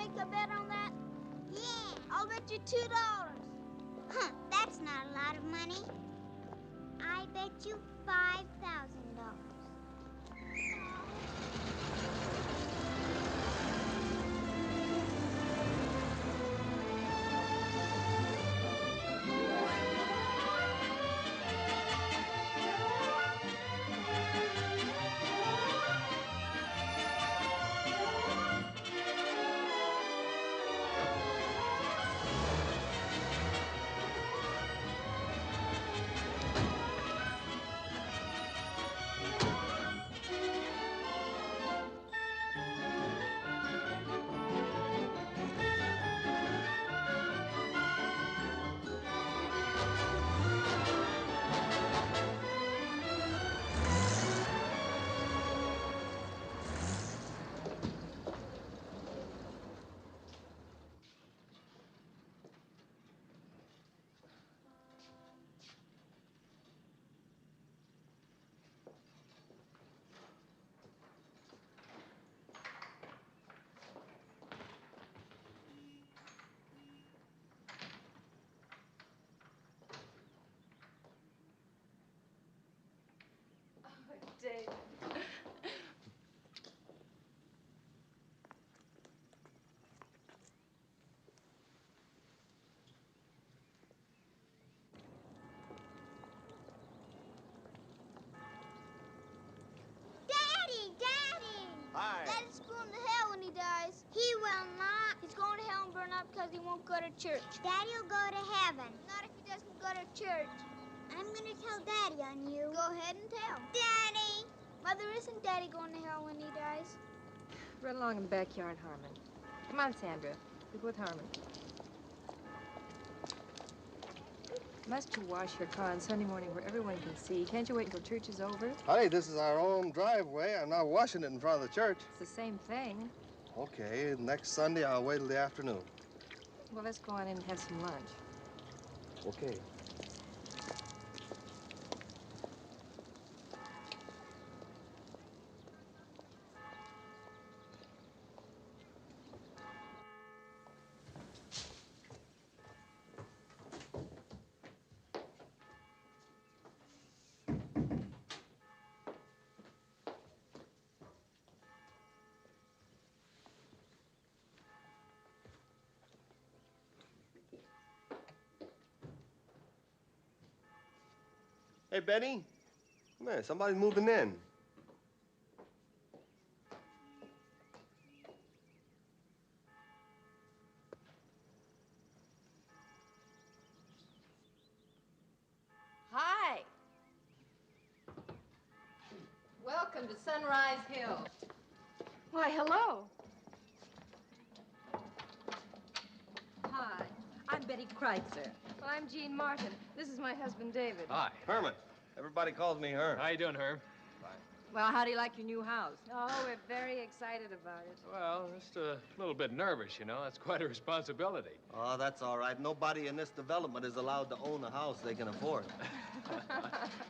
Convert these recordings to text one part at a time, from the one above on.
make a bet on that? Yeah. I'll bet you $2. Huh, that's not a lot of money. I bet you $5,000. David. Daddy! Hi. Daddy's going to hell when he dies. He will not. He's going to hell and burn up because he won't go to church. Daddy'll go to heaven. Not if he doesn't go to church. I'm gonna tell Daddy on you. Go ahead and tell. Daddy! Mother, isn't Daddy going to hell when he dies? Run along in the backyard, Harmon. Come on, Sandra. You go with Harmon. Must you wash your car on Sunday morning where everyone can see? Can't you wait until church is over? Honey, this is our own driveway. I'm not washing it in front of the church. It's the same thing. Okay, next Sunday I'll wait till the afternoon. Well, let's go on in and have some lunch. Okay. Hey, Betty. Come here, somebody's moving in. Hi. Welcome to Sunrise Hill. Why, hello. Hi, I'm Betty Kreitzer. Well, I'm Jean Martin. This is my husband, David. Hi. Herman. Everybody calls me Herm. How you doing, Herm? Well, how do you like your new house? Oh, we're very excited about it. Well, just a little bit nervous, you know. That's quite a responsibility. Oh, that's all right. Nobody in this development is allowed to own a house they can afford.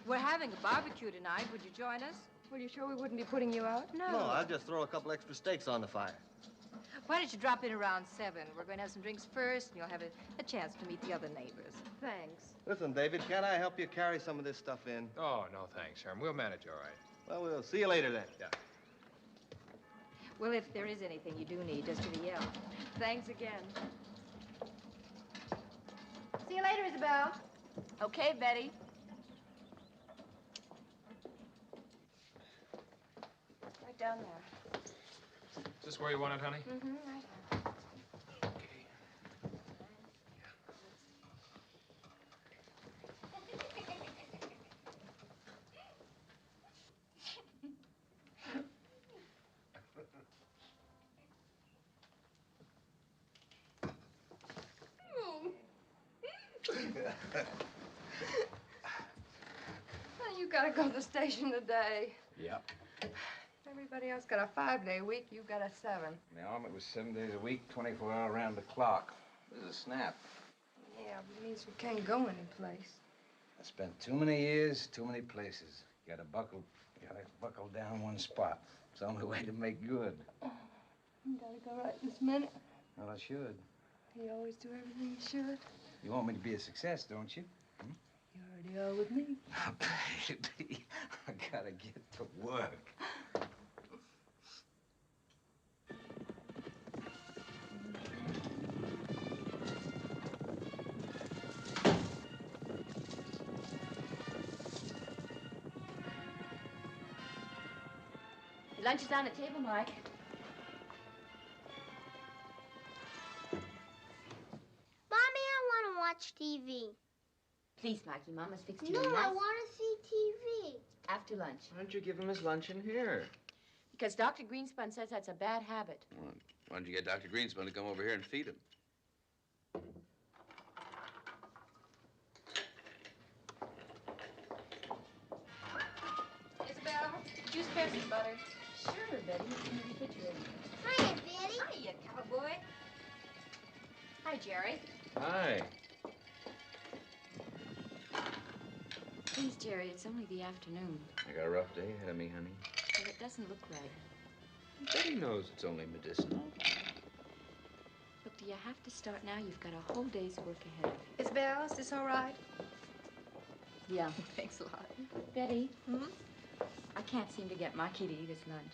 We're having a barbecue tonight. Would you join us? Were you sure we wouldn't be putting you out? No, I'll just throw a couple extra steaks on the fire. Why don't you drop in around 7? We're going to have some drinks first, and you'll have a chance to meet the other neighbors. Thanks. Listen, David, can't I help you carry some of this stuff in? Oh, no, thanks, Herm. We'll manage all right. Well, we'll see you later then. Yeah. Well, if there is anything you do need, just give me a yell. Thanks again. See you later, Isabel. Okay, Betty. Right down there. Is this where you want it, honey? Mm-hmm, right. Okay. You gotta go to the station today. Yep. Everybody else got a 5-day week. You got a 7. The army was 7 days a week, 24 hours around the clock. It was a snap. Yeah, but it means we can't go anyplace. I spent too many years, too many places. You gotta buckle down one spot. It's the only way to make good. You gotta go right this minute. Well, I should. You always do everything you should. You want me to be a success, don't you? You already are with me. Baby, I gotta get to work. Your lunch is on the table, Mike. Mommy, I want to watch TV. Please, Mikey, Mama's fixed you No, a nice... I want to see TV. After lunch. Why don't you give him his lunch in here? Because Dr. Greenspun says that's a bad habit. Well, why don't you get Dr. Greenspun to come over here and feed him? Isabel, would you spare some butter? Sure, Betty. It's in the refrigerator. Hiya, Betty. Hiya, cowboy. Hi, Jerry. Hi. Please, Jerry, it's only the afternoon. I got a rough day ahead of me, honey. Well, it doesn't look right. Betty knows it's only medicinal. Look, do you have to start now? You've got a whole day's work ahead of you. Isabel, is this all right? Yeah. Thanks a lot. Betty? I can't seem to get Mikey to eat his lunch.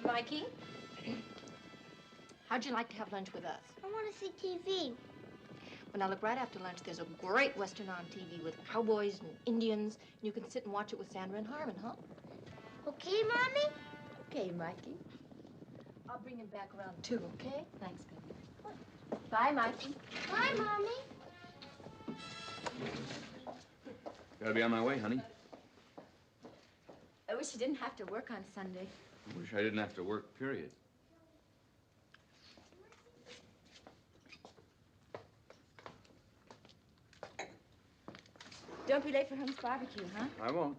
Mikey? How'd you like to have lunch with us? I want to see TV. Well, now, look, right after lunch, there's a great Western on TV with cowboys and Indians. And you can sit and watch it with Sandra and Harmon, huh? Okay, Mommy? Okay, Mikey. I'll bring him back around, too, okay? Thanks, baby. Bye, Mikey. Bye, Mommy. Gotta be on my way, honey. I wish you didn't have to work on Sunday. I wish I didn't have to work, period. Don't be late for Herm's barbecue, huh? I won't.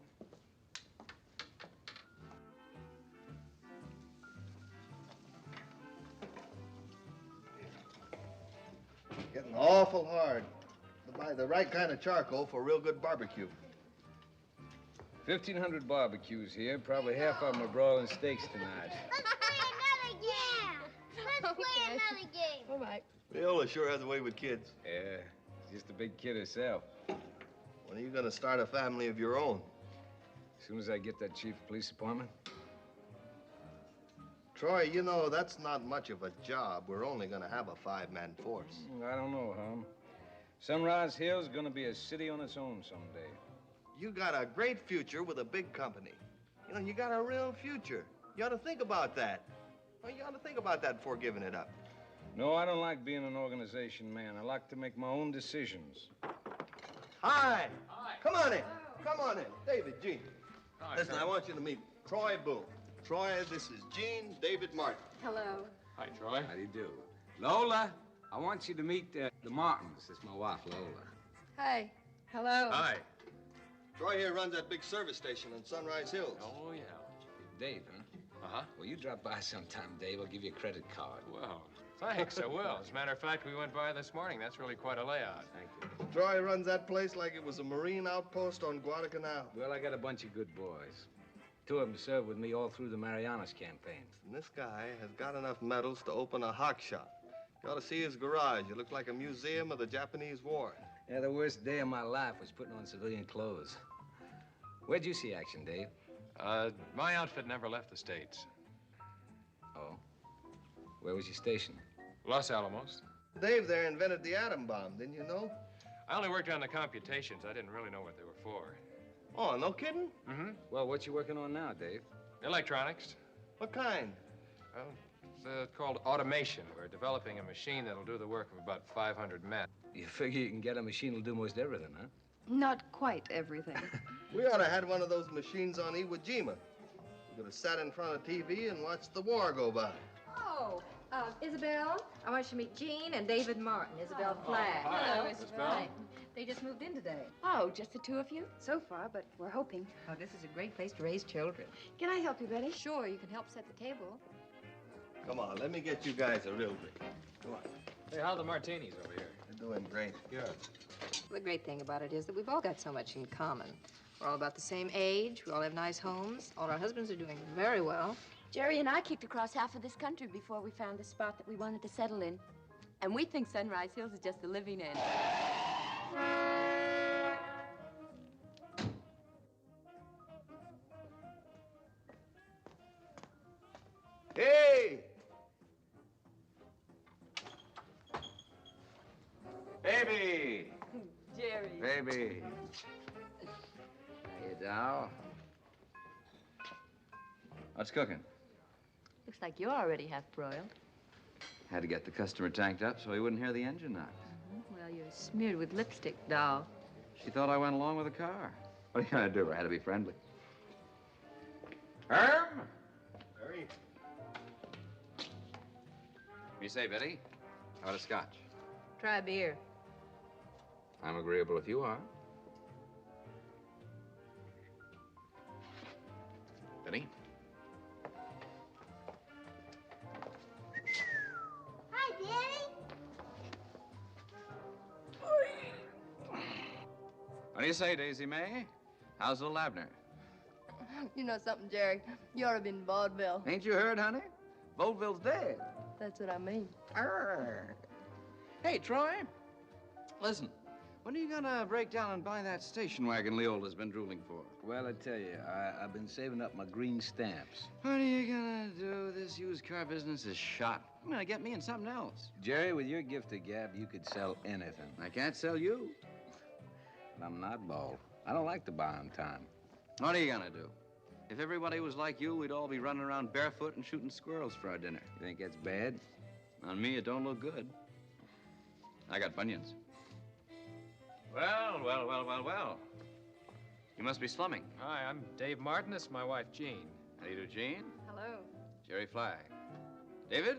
Getting awful hard to buy the right kind of charcoal for real good barbecue. 1,500 barbecues here. Probably half of them are broiling steaks tonight. Let's play another game. Let's play another game. All right. Viola sure has a way with kids. Yeah, just a big kid herself. When are you gonna start a family of your own? As soon as I get that chief of police appointment. Troy, you know, that's not much of a job. We're only gonna have a 5-man force. I don't know, Hum. Sunrise Hill's gonna be a city on its own someday. You got a great future with a big company. You know, you got a real future. You ought to think about that. Well, you ought to think about that before giving it up. No, I don't like being an organization man. I like to make my own decisions. Hi. Hi. Come on in. Come on in. David, Gene. Hi, Listen, Charlie. I want you to meet Troy Boone. Troy, this is Gene David Martin. Hello. Hi, Troy. How do you do? Lola, I want you to meet the Martins. This is my wife, Lola. Hi. Hello. Hi. Troy here runs that big service station on Sunrise Hills. Oh, yeah. Dave, huh? Uh-huh. Well, you drop by sometime, Dave. I'll give you a credit card. Well, thanks, I will. As a matter of fact, we went by this morning. That's really quite a layout. Thank you. Troy runs that place like it was a Marine outpost on Guadalcanal. Well, I got a bunch of good boys. 2 of them served with me all through the Marianas campaign. And this guy has got enough medals to open a hock shop. You ought to see his garage. It looks like a museum of the Japanese War. Yeah, the worst day of my life was putting on civilian clothes. Where'd you see action, Dave? My outfit never left the States. Oh. Where was you stationed? Los Alamos. Dave there invented the atom bomb, didn't you know? I only worked on the computations. I didn't really know what they were for. Oh, no kidding? Mm-hmm. Well, what you working on now, Dave? Electronics. What kind? Well, it's called automation. We're developing a machine that'll do the work of about 500 men. You figure you can get a machine that'll do most everything, huh? Not quite everything. We ought to had one of those machines on Iwo Jima. We could have sat in front of TV and watched the war go by. Oh, Isabel, I want you to meet Gene and David Martin. Isabel Flagg. hi. Hello, Isabel. Hi. They just moved in today. Oh, just the 2 of you? So far, but we're hoping. Oh, this is a great place to raise children. Can I help you, Betty? Sure, you can help set the table. Come on, let me get you guys a real drink. Come on. Hey, how are the martinis over here? They're doing great. Good. The great thing about it is that we've all got so much in common. We're all about the same age. We all have nice homes. All our husbands are doing very well. Jerry and I kicked across half of this country before we found the spot that we wanted to settle in. And we think Sunrise Hills is just the living end. Hey! Baby! Jerry. Baby. Hey, doll. What's cooking? Looks like you're already half broiled. Had to get the customer tanked up so he wouldn't hear the engine knock. Well, you're smeared with lipstick, doll. She thought I went along with the car. What are you gonna do? I had to be friendly. Herm? Harry? What do you say, Betty? How about a scotch? Try a beer. I'm agreeable if you are. Betty? Hi, Daddy. What do you say, Daisy May? How's little Abner? You know something, Jerry? You ought to have been in vaudeville. Ain't you heard, honey? Vaudeville's dead. That's what I mean. Arr. Hey, Troy. Listen, when are you gonna break down and buy that station wagon Leola's been drooling for? Well, I tell you, I've been saving up my green stamps. What are you gonna do? This used car business is shot. I'm gonna get me in something else. Jerry, with your gift of gab, you could sell anything. I can't sell you. But I'm not bald. I don't like to buy on time. What are you gonna do? If everybody was like you, we'd all be running around barefoot and shooting squirrels for our dinner. You think that's bad? On me, it don't look good. I got bunions. Well. You must be slumming. Hi, I'm Dave Martin. This is my wife, Jean. How do you do, Gene? Hello. Jerry Flagg. David,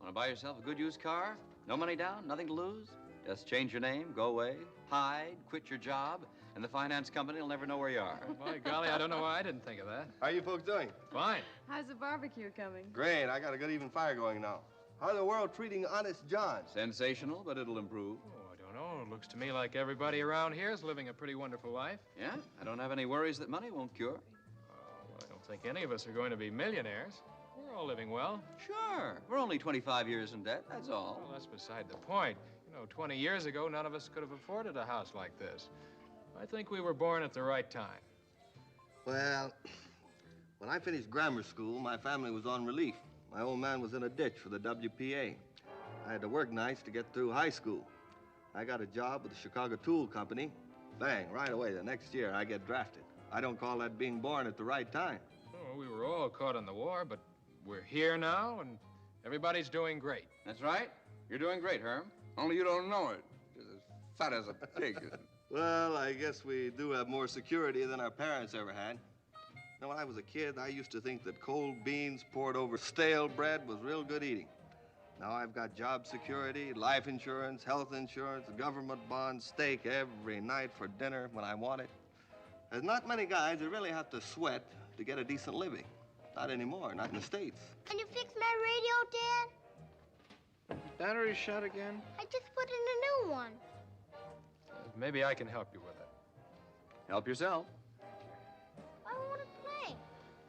want to buy yourself a good used car? No money down, nothing to lose? Just change your name, go away, hide, quit your job, and the finance company will never know where you are. By golly, I don't know why I didn't think of that. How you folks doing? Fine. How's the barbecue coming? Great. I got a good even fire going now. How's the world treating Honest John? Sensational, but it'll improve. Oh, I don't know. It looks to me like everybody around here is living a pretty wonderful life. Yeah? I don't have any worries that money won't cure. Well, I don't think any of us are going to be millionaires. We're all living well. Sure. We're only 25 years in debt, that's all. Well, that's beside the point. You know, 20 years ago, none of us could have afforded a house like this. I think we were born at the right time. Well, when I finished grammar school, my family was on relief. My old man was in a ditch for the WPA. I had to work nights to get through high school. I got a job with the Chicago Tool Company. Bang, right away, the next year, I get drafted. I don't call that being born at the right time. Oh, we were all caught in the war, but we're here now, and everybody's doing great. That's right. You're doing great, Herm. Only you don't know it. You're as fat as a pig. Well, I guess we do have more security than our parents ever had. Now, when I was a kid, I used to think that cold beans poured over stale bread was real good eating. Now I've got job security, life insurance, health insurance, government bonds, steak every night for dinner when I want it. There's not many guys that really have to sweat to get a decent living. Not anymore, not in the States. Can you fix my radio, Dad? Battery shot again? I just put in a new one. Maybe I can help you with it. Help yourself. I want to play.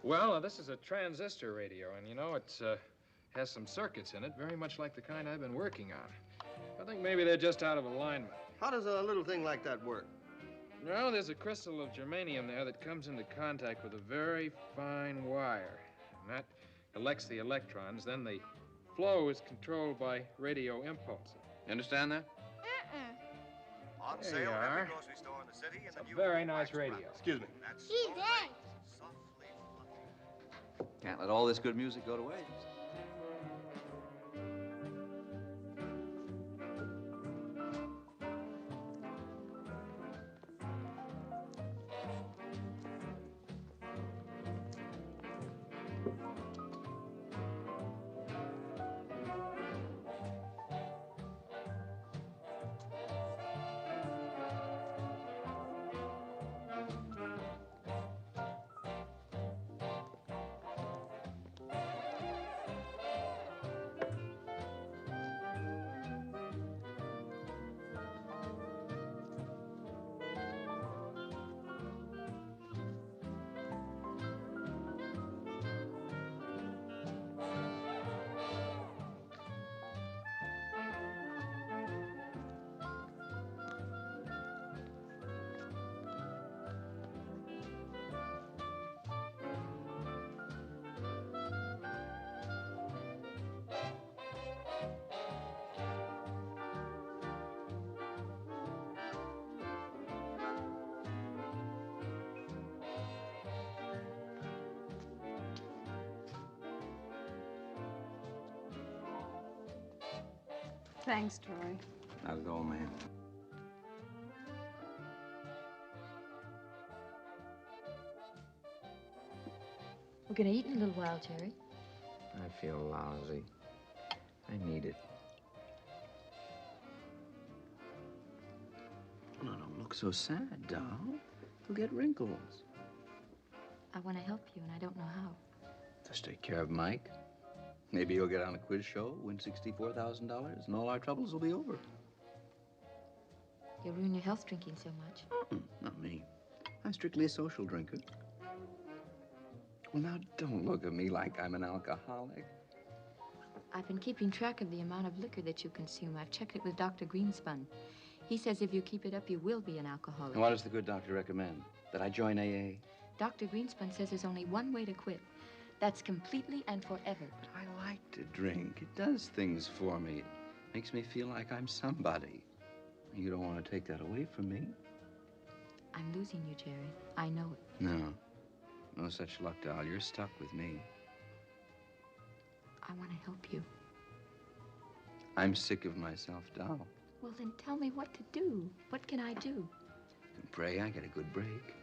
Well, this is a transistor radio, and you know, it has some circuits in it, very much like the kind I've been working on. I think maybe they're just out of alignment. How does a little thing like that work? Well, there's a crystal of germanium there that comes into contact with a very fine wire. And that collects the electrons. Then the flow is controlled by radio impulses. You understand that? On There you are. grocery store in the city. It's a very nice radio. Excuse me. Gee, thanks. Softly fluffy. Can't let all this good music go to waste. Thanks, Troy. Not at all, ma'am. We're gonna eat in a little while, Jerry. I feel lousy. I need it. No, don't look so sad, doll. You'll get wrinkles. I want to help you, and I don't know how. Just take care of Mike. Maybe you'll get on a quiz show, win $64,000, and all our troubles will be over. You'll ruin your health drinking so much. Not me. I'm strictly a social drinker. Well, now, don't look at me like I'm an alcoholic. I've been keeping track of the amount of liquor that you consume. I've checked it with Dr. Greenspun. He says if you keep it up, you will be an alcoholic. And what does the good doctor recommend? That I join AA? Dr. Greenspun says there's only one way to quit. That's completely and forever. But I like to drink. It does things for me. It makes me feel like I'm somebody. You don't want to take that away from me. I'm losing you, Jerry. I know it. No. No such luck, doll. You're stuck with me. I want to help you. I'm sick of myself, doll. Well, then tell me what to do. What can I do? And pray I get a good break.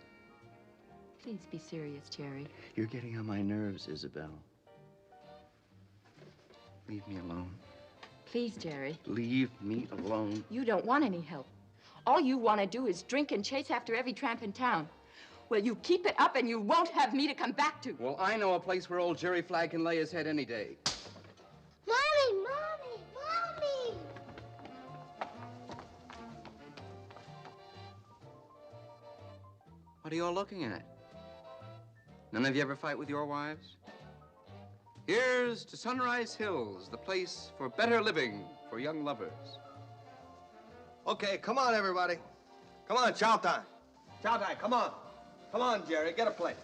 Please be serious, Jerry. You're getting on my nerves, Isabel. Leave me alone. Please, Jerry. Leave me alone. You don't want any help. All you want to do is drink and chase after every tramp in town. Well, you keep it up and you won't have me to come back to. Well, I know a place where old Jerry Flagg can lay his head any day. Mommy, Mommy, Mommy! What are you all looking at? None of you ever fight with your wives? Here's to Sunrise Hills, the place for better living for young lovers. Okay, come on, everybody. Come on, chow time. Chow time, come on. Come on, Jerry, get a plate.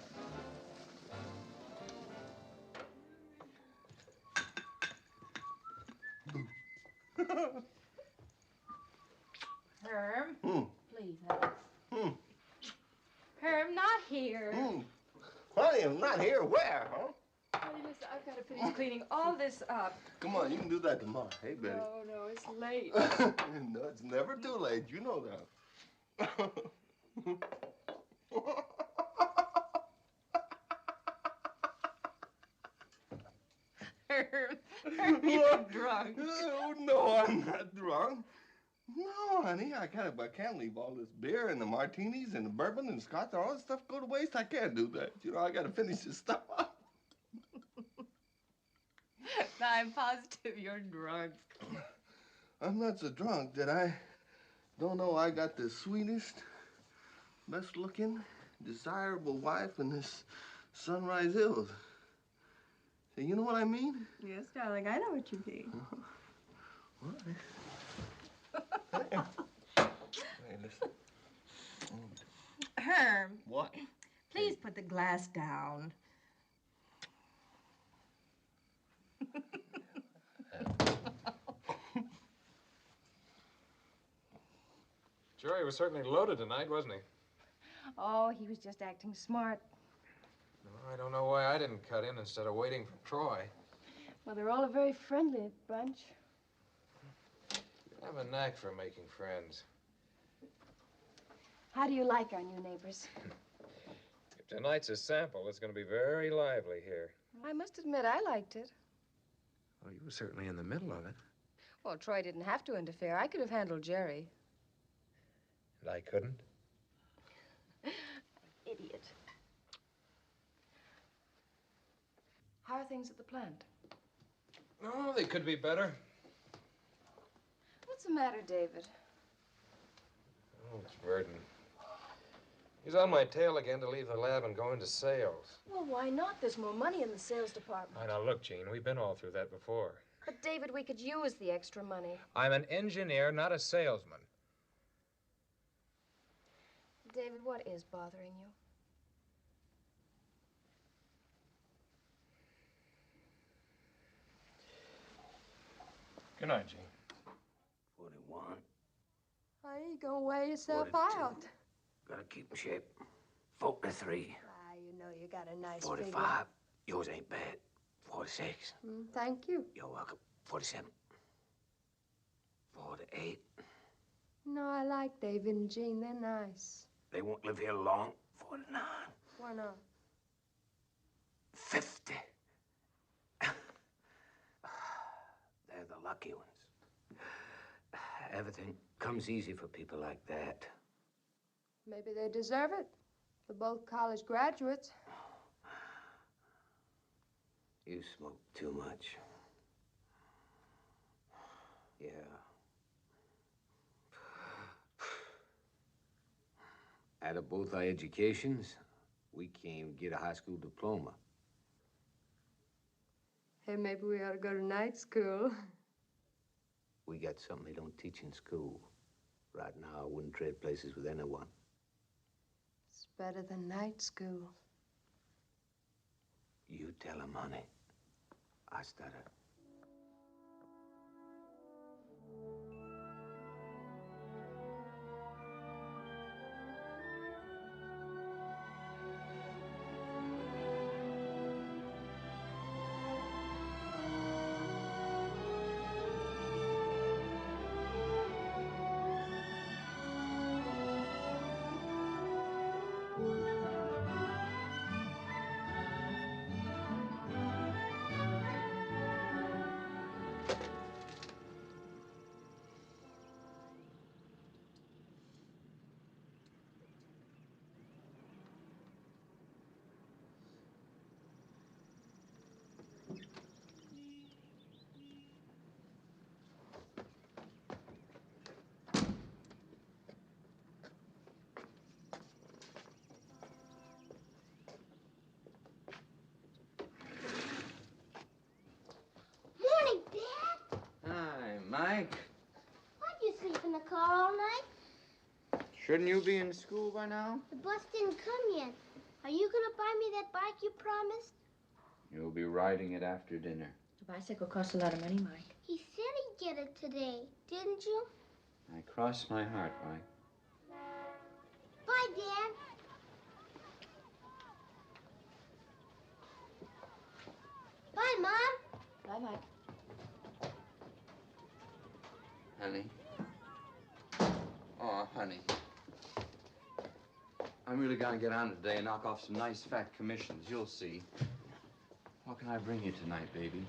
Herm, Please, Alex. Herm, not here. Honey, I'm not here. Where, huh? Honey, listen, I've got to finish cleaning all this up. Come on, you can do that tomorrow. Hey, Betty. No, it's late. No, it's never too late. You know that. Herm, you're drunk. Oh, no, I'm not drunk. No, honey, I can't leave all this beer and the martinis and the bourbon and the scotch and all this stuff go to waste. I can't do that. You know, I got to finish this stuff up. I'm positive you're drunk. I'm not so drunk that I don't know I got the sweetest, best looking, desirable wife in this Sunrise Hills. So you know what I mean? Yes, darling, I know what you mean. What? Hey, listen. Herm, What? please put the glass down. Jerry was certainly loaded tonight, wasn't he? Oh, he was just acting smart. I don't know why I didn't cut in instead of waiting for Troy. Well, they're all a very friendly bunch. I have a knack for making friends. How do you like our new neighbors? If tonight's a sample, it's going to be very lively here. I must admit, I liked it. Well, you were certainly in the middle of it. Well, Troy didn't have to interfere. I could have handled Jerry. And I couldn't? Idiot. How are things at the plant? No, they could be better. What's the matter, David? Oh, it's Verdon. He's on my tail again to leave the lab and go into sales. Well, why not? There's more money in the sales department. All right, now look, Gene, we've been all through that before. But, David, we could use the extra money. I'm an engineer, not a salesman. David, what is bothering you? Good night, Gene. 41. Why are you gonna wear yourself 42. out? Gotta keep in shape. 43. Ah, you know you got a nice 45. Yours ain't bad. 46. Thank you. You're welcome. 47. 4 to 8. No, I like David and Jean. They're nice. They won't live here long. 4 to 9. Why not? 50. They're the lucky ones. Everything comes easy for people like that. Maybe they deserve it. They're both college graduates. You smoke too much. Yeah. Out of both our educations, we can't even get a high school diploma. Hey, maybe we ought to go to night school. We got something they don't teach in school. Right now, I wouldn't trade places with anyone. It's better than night school. You tell him, honey. I stutter. Morning, Dad. Hi, Mike. Why'd you sleep in the car all night? Shouldn't you be in school by now? The bus didn't come yet. Are you gonna buy me that bike you promised? You'll be riding it after dinner. The bicycle costs a lot of money, Mike. He said he'd get it today, didn't you? I cross my heart, Mike. Bye, Dad. Bye, Mom. Bye, Mike. Honey. Oh, honey. I'm really gonna get on today and knock off some nice fat commissions. You'll see. What can I bring you tonight, baby?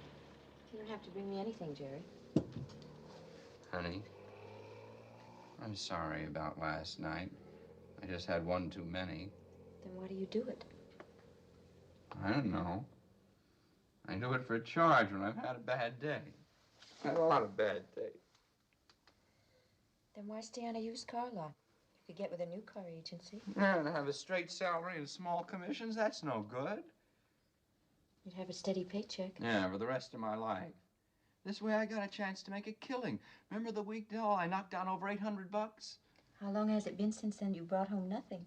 You don't have to bring me anything, Jerry. Honey, I'm sorry about last night. I just had one too many. Then why do you do it? I don't know. I do it for a charge when I've had a bad day. I had a lot of bad days. Then why stay on a used car lot? You could get with a new car agency. Yeah, to have a straight salary and small commissions, that's no good. You'd have a steady paycheck. Yeah, for the rest of my life. This way I got a chance to make a killing. Remember the week, Dell, I knocked down over 800 bucks? How long has it been since then you brought home nothing?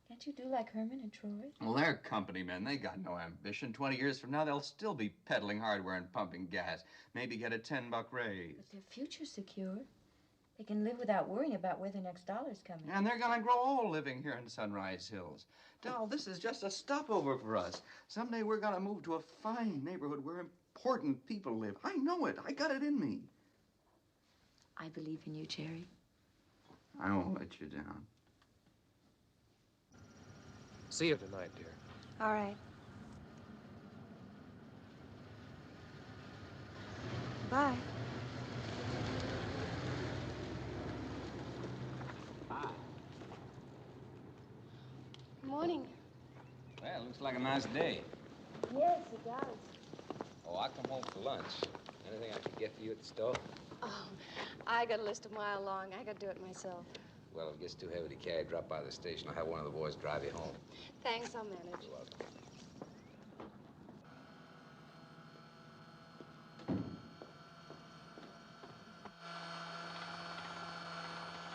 Can't you do like Herman and Troy? Well, they're company men. They got no ambition. 20 years from now, they'll still be peddling hardware and pumping gas. Maybe get a $10 raise. But their future's secure. They can live without worrying about where their next dollar's coming. And they're gonna grow old living here in Sunrise Hills. Doll, this is just a stopover for us. Someday we're gonna move to a fine neighborhood where important people live. I know it. I got it in me. I believe in you, Jerry. I won't let you down. See you tonight, dear. All right. Bye. Good morning. Well, looks like a nice day. Yes, it does. Oh, I come home for lunch. Anything I can get for you at the store? Oh, I got a list a mile long. I got to do it myself. Well, if it gets too heavy to carry, drop by the station. I'll have one of the boys drive you home. Thanks, I'll manage. You're welcome.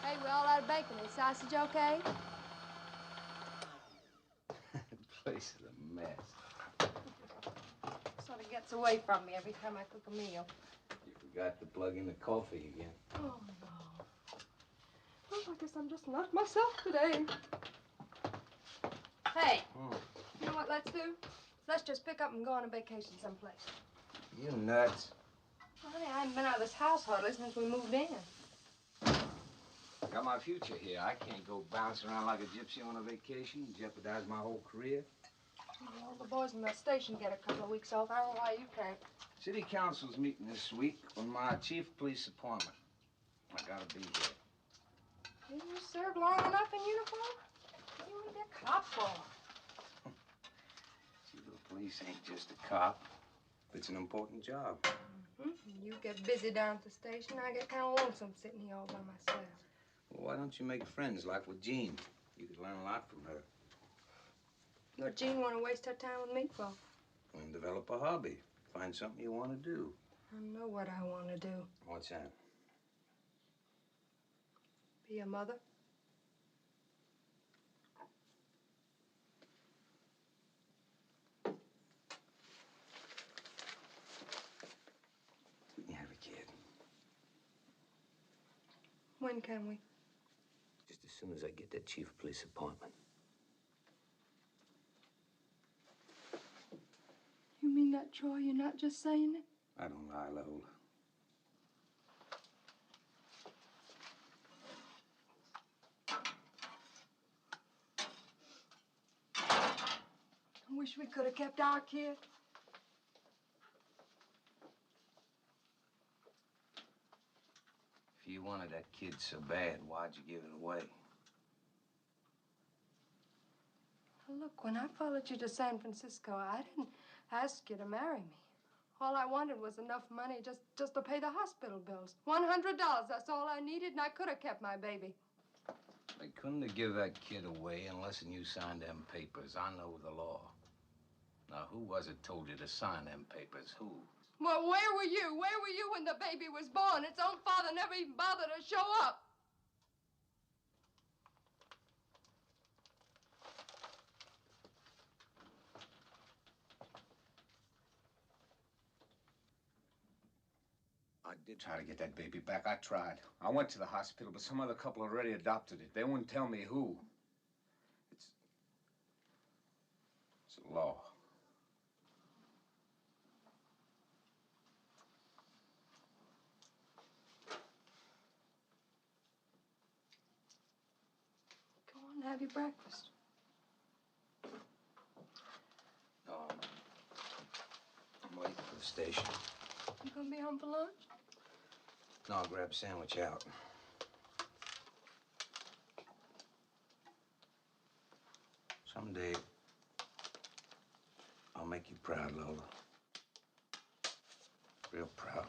Hey, we're all out of bacon. Is sausage okay? Place is a mess. Sort of gets away from me every time I cook a meal. You forgot to plug in the coffee again. Oh, no. Oh, I guess I'm just not myself today. Hey, you know what let's do? Let's just pick up and go on a vacation someplace. You nuts. Well, Honey, I haven't been out of this house hardly since we moved in. I got my future here. I can't go bouncing around like a gypsy on a vacation and jeopardize my whole career. Well, the boys in the station get a couple of weeks off. I don't know why you can't. City Council's meeting this week on my chief police appointment. I gotta be here. Didn't you serve long enough in uniform? What do you want to be a cop for? See, the police ain't just a cop. It's an important job. Mm-hmm. You get busy down at the station. I get kind of lonesome sitting here all by myself. Well, why don't you make friends like with Jean? You could learn a lot from her. What Jean want to waste her time with me for? And develop a hobby. Find something you want to do. I know what I want to do. What's that? Be a mother. We can have a kid. When can we? Just as soon as I get that chief of police appointment. You mean that, Troy? You're not just saying it? I don't lie, Lola. I wish we could have kept our kid. If you wanted that kid so bad, why'd you give it away? Look, when I followed you to San Francisco, I didn't ask you to marry me. All I wanted was enough money just to pay the hospital bills. $100, that's all I needed, and I could have kept my baby. They couldn't have give that kid away unless you signed them papers. I know the law. Now, who was it told you to sign them papers? Who? Well, where were you? Where were you when the baby was born? Its own father never even bothered to show up. I did try to get that baby back. I tried. I went to the hospital, but some other couple already adopted it. They wouldn't tell me who. It's a law. Go on and have your breakfast. No, I'm waiting for the station. You gonna be home for lunch? No, I'll grab a sandwich out. Someday, I'll make you proud, Lola. Real proud.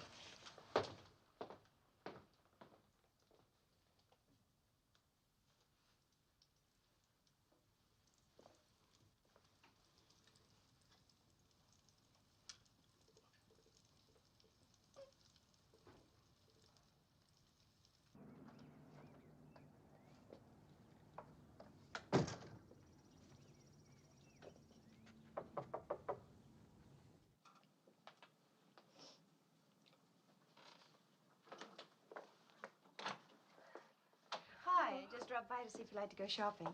Hi, I just dropped by to see if you'd like to go shopping.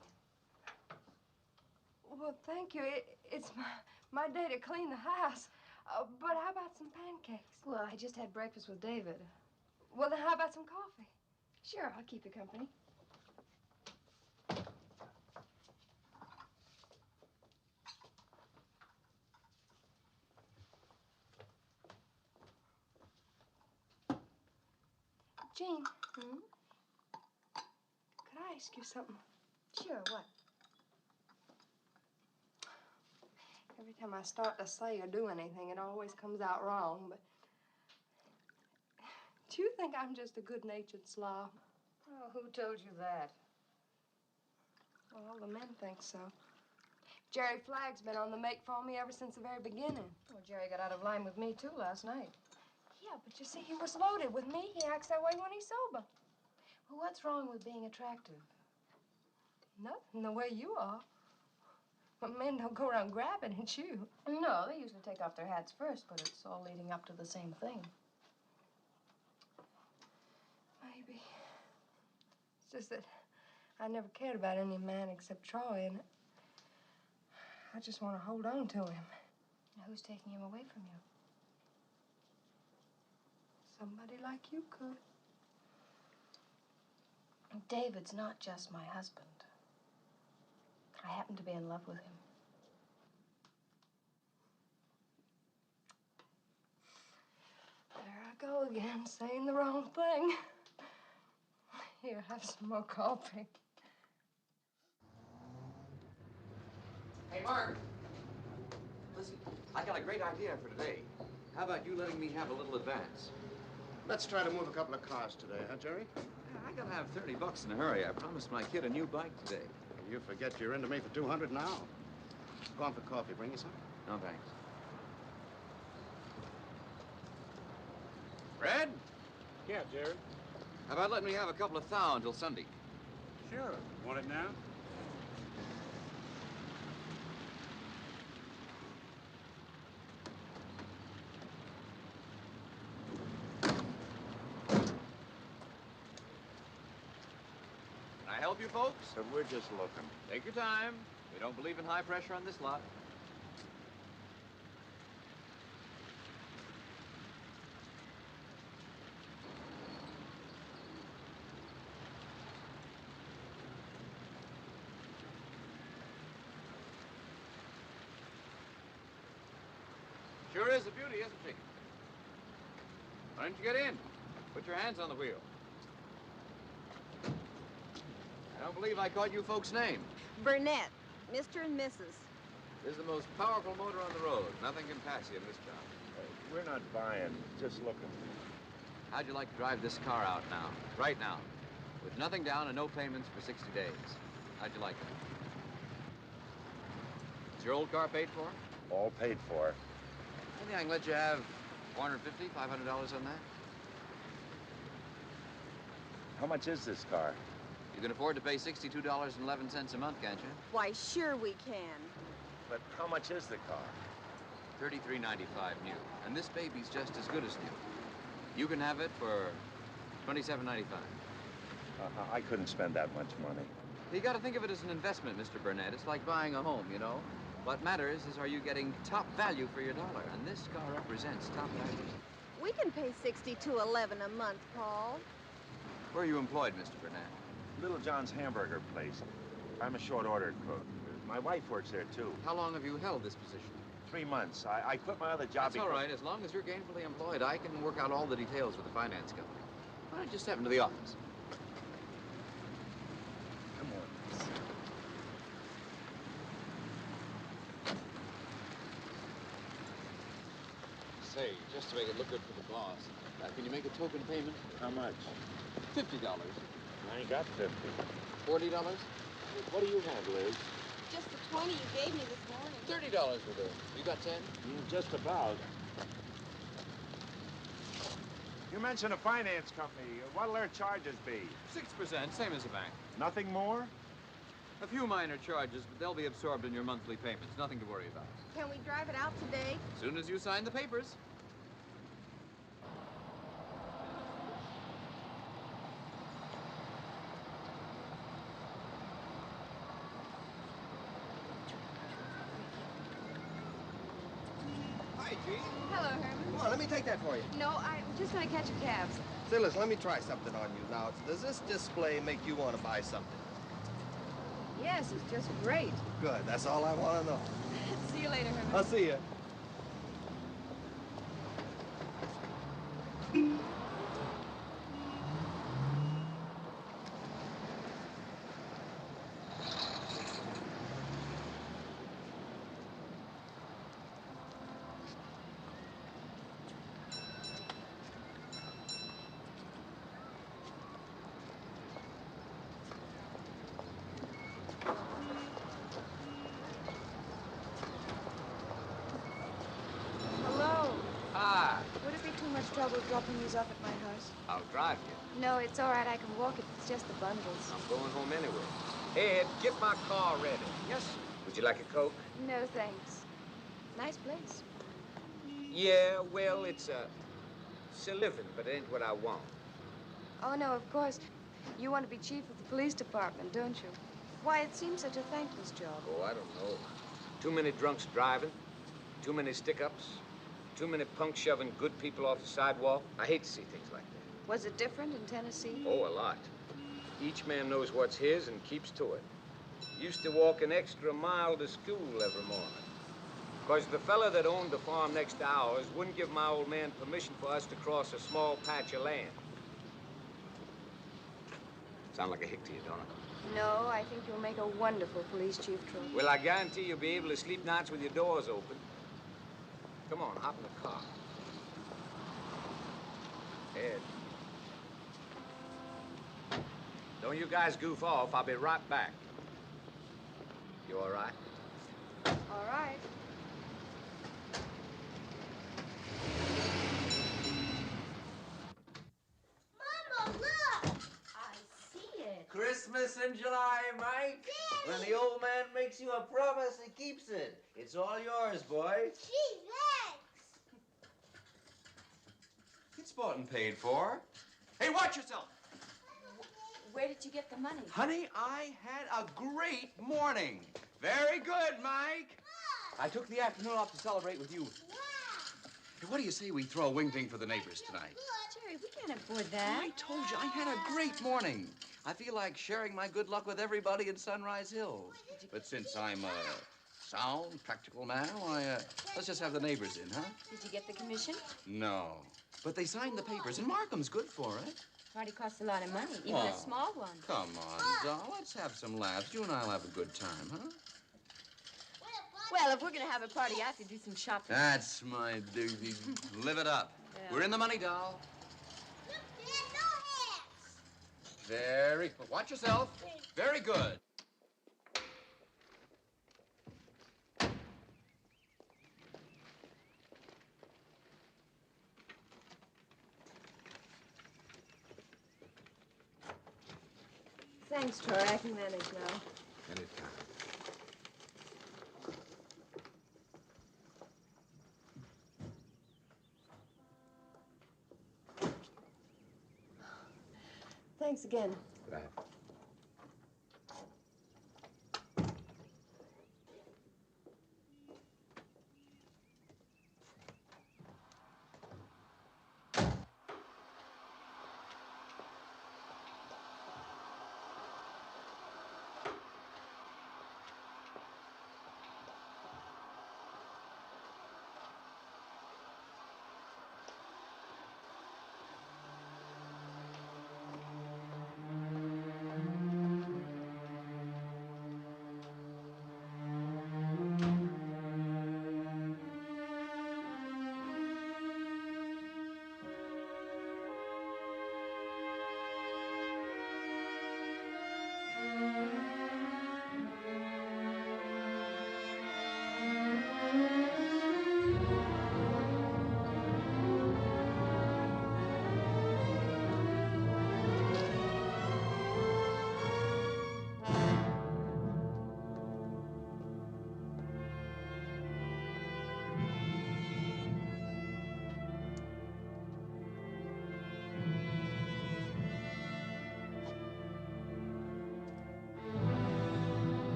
Well, thank you. It's my day to clean the house. But how about some pancakes? Well, I just had breakfast with David. Well, then how about some coffee? Sure, I'll keep you company. Jean. Hmm? Could I ask you something? Sure, what? Every time I start to say or do anything, it always comes out wrong, but... Do you think I'm just a good-natured slob? Oh, who told you that? Well, all the men think so. Jerry Flagg's been on the make for me ever since the very beginning. Well, Jerry got out of line with me, too, last night. Yeah, but you see, he was loaded with me. He acts that way when he's sober. Well, what's wrong with being attractive? Nothing, the way you are. But men don't go around grabbing at you. No, they usually take off their hats first, but it's all leading up to the same thing. Maybe. It's just that I never cared about any man except Troy, and I just want to hold on to him. Now, who's taking him away from you? somebody like you could. David's not just my husband. I happen to be in love with him. There I go again, saying the wrong thing. Here, have some more coffee. Hey, Mark. Listen, I got a great idea for today. How about you letting me have a little advance? Let's try to move a couple of cars today, huh, Jerry? I gotta have 30 bucks in a hurry. I promised my kid a new bike today. You forget you're into me for 200 now. Go on for coffee. Bring you some? No, thanks. Fred? Yeah, Jerry. How about letting me have a couple of thou until Sunday? Sure. Want it now? Can I help you folks? So we're just looking. Take your time. We don't believe in high pressure on this lot. Sure is a beauty, isn't she? Why don't you get in? Put your hands on the wheel. I don't believe I caught you folks' name. Burnett, Mr. and Mrs. This is the most powerful motor on the road. Nothing can pass you in this job. We're not buying, just looking. How'd you like to drive this car out now? Right now. With nothing down and no payments for 60 days. How'd you like that? Is your old car paid for? All paid for. I think I can let you have $450, $500 on that. How much is this car? You can afford to pay $62.11 a month, can't you? Why, sure we can. But how much is the car? $33.95 new. And this baby's just as good as new. You can have it for $27.95. I couldn't spend that much money. You got to think of it as an investment, Mr. Burnett. It's like buying a home, you know? What matters is, are you getting top value for your dollar? And this car represents top value. We can pay $62.11 a month, Paul. Where are you employed, Mr. Burnett? Little John's hamburger place. I'm a short order cook. My wife works there, too. How long have you held this position? 3 months. I quit my other job. That's all right. As long as you're gainfully employed, I can work out all the details with the finance company. Why don't you step into the office? Come on. Say, just to make it look good for the boss, can you make a token payment? How much? $50. I ain't got 50. $40? What do you have, Liz? Just the 20 you gave me this morning. $30 will do. You got 10? Just about. You mentioned a finance company. What'll their charges be? 6%, same as a bank. Nothing more? A few minor charges, but they'll be absorbed in your monthly payments. Nothing to worry about. Can we drive it out today? As soon as you sign the papers. Hi, Gene. Hello, Herman. Come on, let me take that for you. No, I'm just going to catch a cab. Say, listen, let me try something on you. Now, does this display make you want to buy something? Yes, it's just great. Good, that's all I want to know. See you later, Herman. I'll see you. Trouble dropping these off at my house? I'll drive you. No, it's all right. I can walk it. It's just the bundles. I'm going home anyway. Ed, get my car ready. Yes, sir. Would you like a Coke? No, thanks. Nice place. Yeah, well, it's a living, but it ain't what I want. Oh, no, of course. You want to be chief of the police department, don't you? Why, it seems such a thankless job. Oh, I don't know. Too many drunks driving, too many stick-ups. Too many punks shoving good people off the sidewalk. I hate to see things like that. Was it different in Tennessee? Oh, a lot. Each man knows what's his and keeps to it. Used to walk an extra mile to school every morning. Because the fella that owned the farm next to ours wouldn't give my old man permission for us to cross a small patch of land. Sound like a hick to you, don't it? No, I think you'll make a wonderful police chief, Troy. Well, I guarantee you'll be able to sleep nights with your doors open. Come on, hop in the car. Ed. Don't you guys goof off. I'll be right back. You all right? All right. Mama, look! I see it. Christmas in July, Mike. Daddy! When the old man makes you a promise, he keeps it. It's all yours, boy. Gee, thanks. It's bought and paid for. Hey, watch yourself. Where did you get the money? Honey, I had a great morning. Very good, Mike. I took the afternoon off to celebrate with you. Wow. Hey, what do you say we throw a wing thing for the neighbors tonight? Jerry, we can't afford that. I told you I had a great morning. I feel like sharing my good luck with everybody in Sunrise Hills. But since I'm a sound, practical man, why, let's just have the neighbors in, huh? Did you get the commission? No. But they signed the papers, and Markham's good for it. Party costs a lot of money, even Oh, a small one. Come on, doll. Let's have some laughs. You and I'll have a good time, huh? Well, if we're going to have a party, I have to do some shopping. That's my duty. Live it up. Yeah. We're in the money, doll. Look, Dad, no hats. Very. Watch yourself. Very good. Thanks, Troy. I can manage now. Anytime. Thanks again. Right.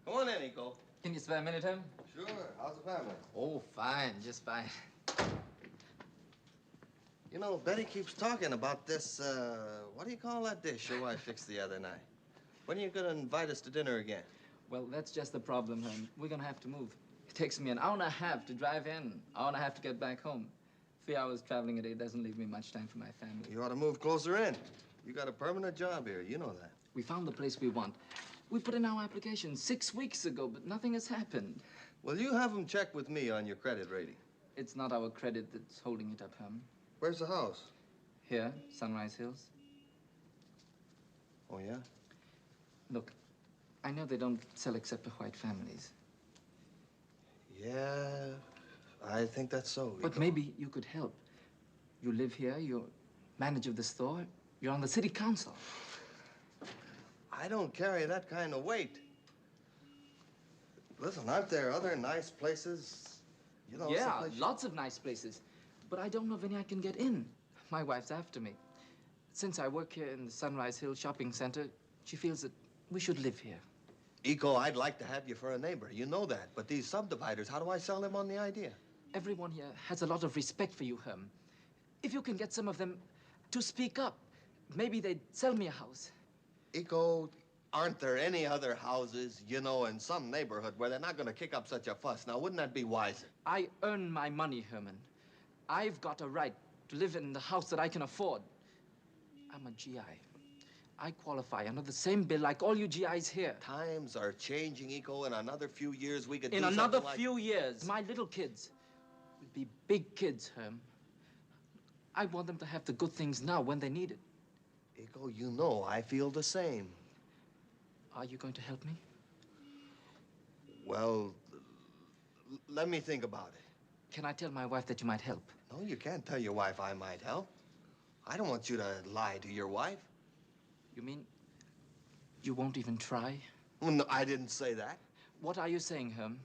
Come on in, Nico. Can you spare a minute, Em? Sure. How's the family? Oh, fine, just fine. You know, Betty keeps talking about this, what do you call that dish your wife fixed the other night? When are you gonna invite us to dinner again? Well, that's just the problem, Em. We're gonna have to move. It takes me an hour and a half to drive in, hour and a half to get back home. 3 hours traveling a day doesn't leave me much time for my family. You ought to move closer in. You got a permanent job here, you know that. We found the place we want. We put in our application 6 weeks ago, but nothing has happened. Well, you have them check with me on your credit rating. It's not our credit that's holding it up, Em. Where's the house? Here, Sunrise Hills. Oh, yeah? Look, I know they don't sell except to white families. Yeah, I think that's so. But Rico. maybe you could help. You live here, you're manager of the store, you're on the city council. I don't carry that kind of weight. Listen, aren't there other nice places? You know, Yeah, someplace lots of nice places. But I don't know if any I can get in. My wife's after me. Since I work here in the Sunrise Hill Shopping Center, she feels that we should live here. Eco, I'd like to have you for a neighbor. You know that. But these subdividers, how do I sell them on the idea? Everyone here has a lot of respect for you, Herm. If you can get some of them to speak up, maybe they'd sell me a house. Eco, aren't there any other houses, you know, in some neighborhood where they're not going to kick up such a fuss? Now, wouldn't that be wiser? I earn my money, Herman. I've got a right to live in the house that I can afford. I'm a GI. I qualify under the same bill like all you GIs here. Times are changing, Eco. In another few years, we could In do another something like... few years, my little kids will be big kids, Herm. I want them to have the good things now when they need it. Eco, you know I feel the same. Are you going to help me? Well, let me think about it. Can I tell my wife that you might help? No, you can't tell your wife I might help. I don't want you to lie to your wife. You mean you won't even try? Well, no, I didn't say that. What are you saying, Herm?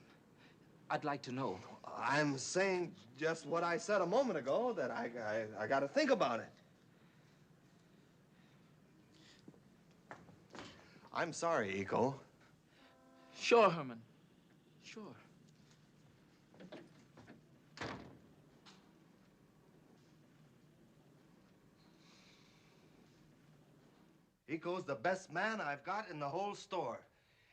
I'd like to know. I'm saying just what I said a moment ago, that I got to think about it. I'm sorry, Eco. Sure, Herman. Sure. Eco's the best man I've got in the whole store.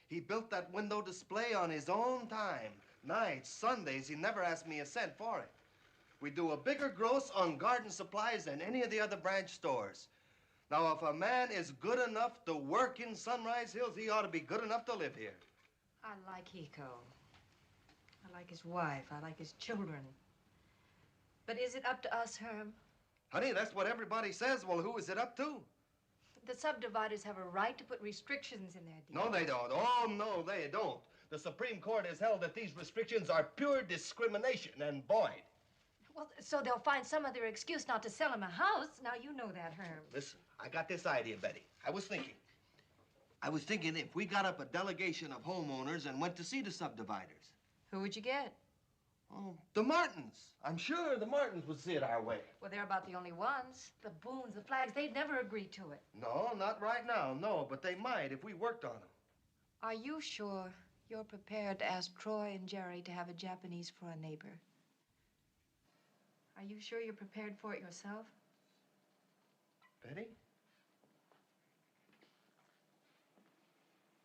He built that window display on his own time. Nights, Sundays, he never asked me a cent for it. We do a bigger gross on garden supplies than any of the other branch stores. Now, if a man is good enough to work in Sunrise Hills, he ought to be good enough to live here. I like Eco. I like his wife. I like his children. But is it up to us, Herm? Honey, that's what everybody says. Well, who is it up to? The subdividers have a right to put restrictions in their deals. No, they don't. Oh, no, they don't. The Supreme Court has held that these restrictions are pure discrimination, and boy. Well, so they'll find some other excuse not to sell him a house. Now, you know that, Herm. Listen, I got this idea, Betty. I was thinking if we got up a delegation of homeowners and went to see the subdividers. Who would you get? Oh, the Martins. I'm sure the Martins would see it our way. Well, they're about the only ones. The Boones, the Flaggs, they'd never agree to it. No, not right now, no, but they might if we worked on them. Are you sure you're prepared to ask Troy and Jerry to have a Japanese for a neighbor? Are you sure you're prepared for it yourself? Betty?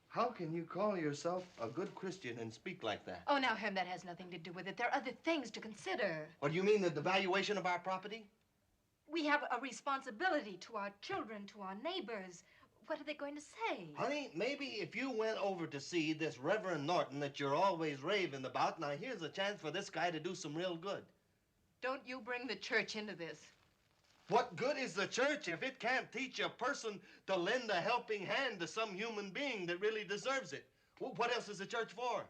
How can you call yourself a good Christian and speak like that? Oh, now, Herm, that has nothing to do with it. There are other things to consider. What do you mean, the devaluation of our property? We have a responsibility to our children, to our neighbors. What are they going to say? Honey, maybe if you went over to see this Reverend Norton that you're always raving about, now here's a chance for this guy to do some real good. Don't you bring the church into this. What good is the church if it can't teach a person to lend a helping hand to some human being that really deserves it? Well, what else is the church for?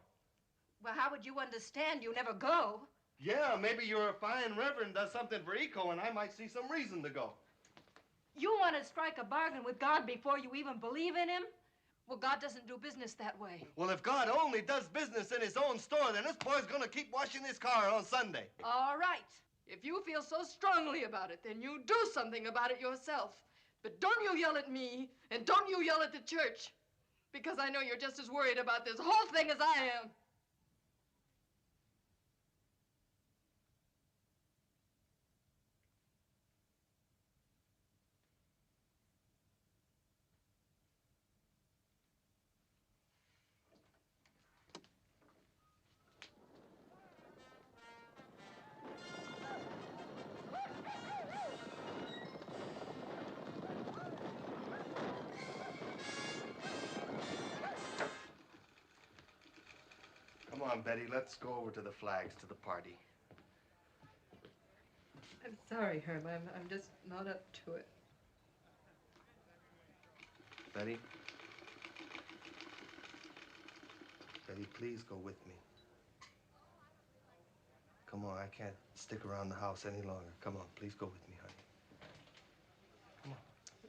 Well, how would you understand? You never go. Yeah, maybe your fine reverend does something for Eco, and I might see some reason to go. You want to strike a bargain with God before you even believe in him? Well, God doesn't do business that way. Well, if God only does business in his own store, then this boy's gonna keep washing his car on Sunday. All right. If you feel so strongly about it, then you do something about it yourself. But don't you yell at me, and don't you yell at the church. Because I know you're just as worried about this whole thing as I am. Come on, Betty, let's go over to the Flags, to the party. I'm sorry, Herm. I'm just not up to it. Betty? Betty, please go with me. come on. I can't stick around the house any longer. Come on, please go with me, honey.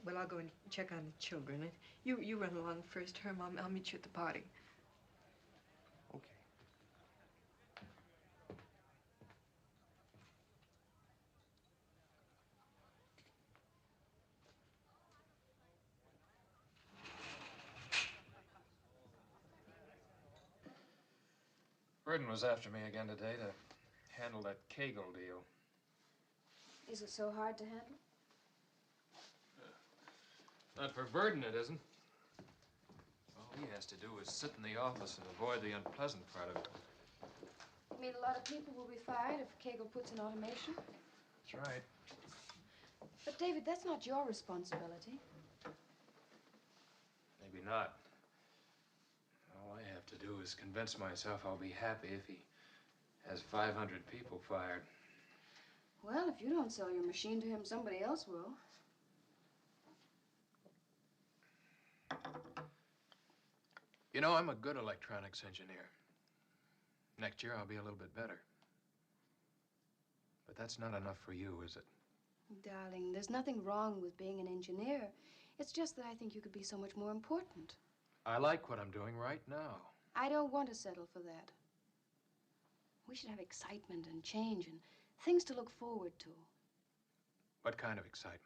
Well, I'll go and check on the children. And you run along first, Herm. I'll meet you at the party. Okay. Burden was after me again today to handle that Kegel deal. Is it so hard to handle? Not for Burden, it isn't. All he has to do is sit in the office and avoid the unpleasant part of it. You mean a lot of people will be fired if Kegel puts in automation? That's right. But, David, that's not your responsibility. Maybe not. All I have to do is convince myself I'll be happy if he has 500 people fired. Well, if you don't sell your machine to him, somebody else will. You know, I'm a good electronics engineer. Next year, I'll be a little bit better. But that's not enough for you, is it? Darling, there's nothing wrong with being an engineer. It's just that I think you could be so much more important. I like what I'm doing right now. I don't want to settle for that. We should have excitement and change and things to look forward to. What kind of excitement?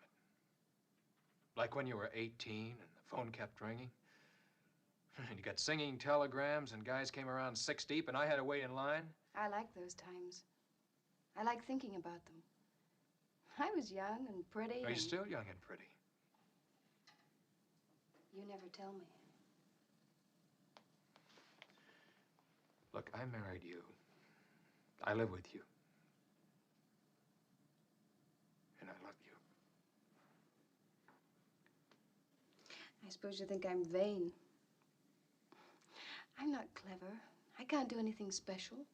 Like when you were 18 and the phone kept ringing? And you got singing telegrams and guys came around 6 deep and I had to wait in line? I like those times. I like thinking about them. I was young and pretty. You're still young and pretty. You never tell me. Look, I married you. I live with you. And I love you. I suppose you think I'm vain. I'm not clever. I can't do anything special.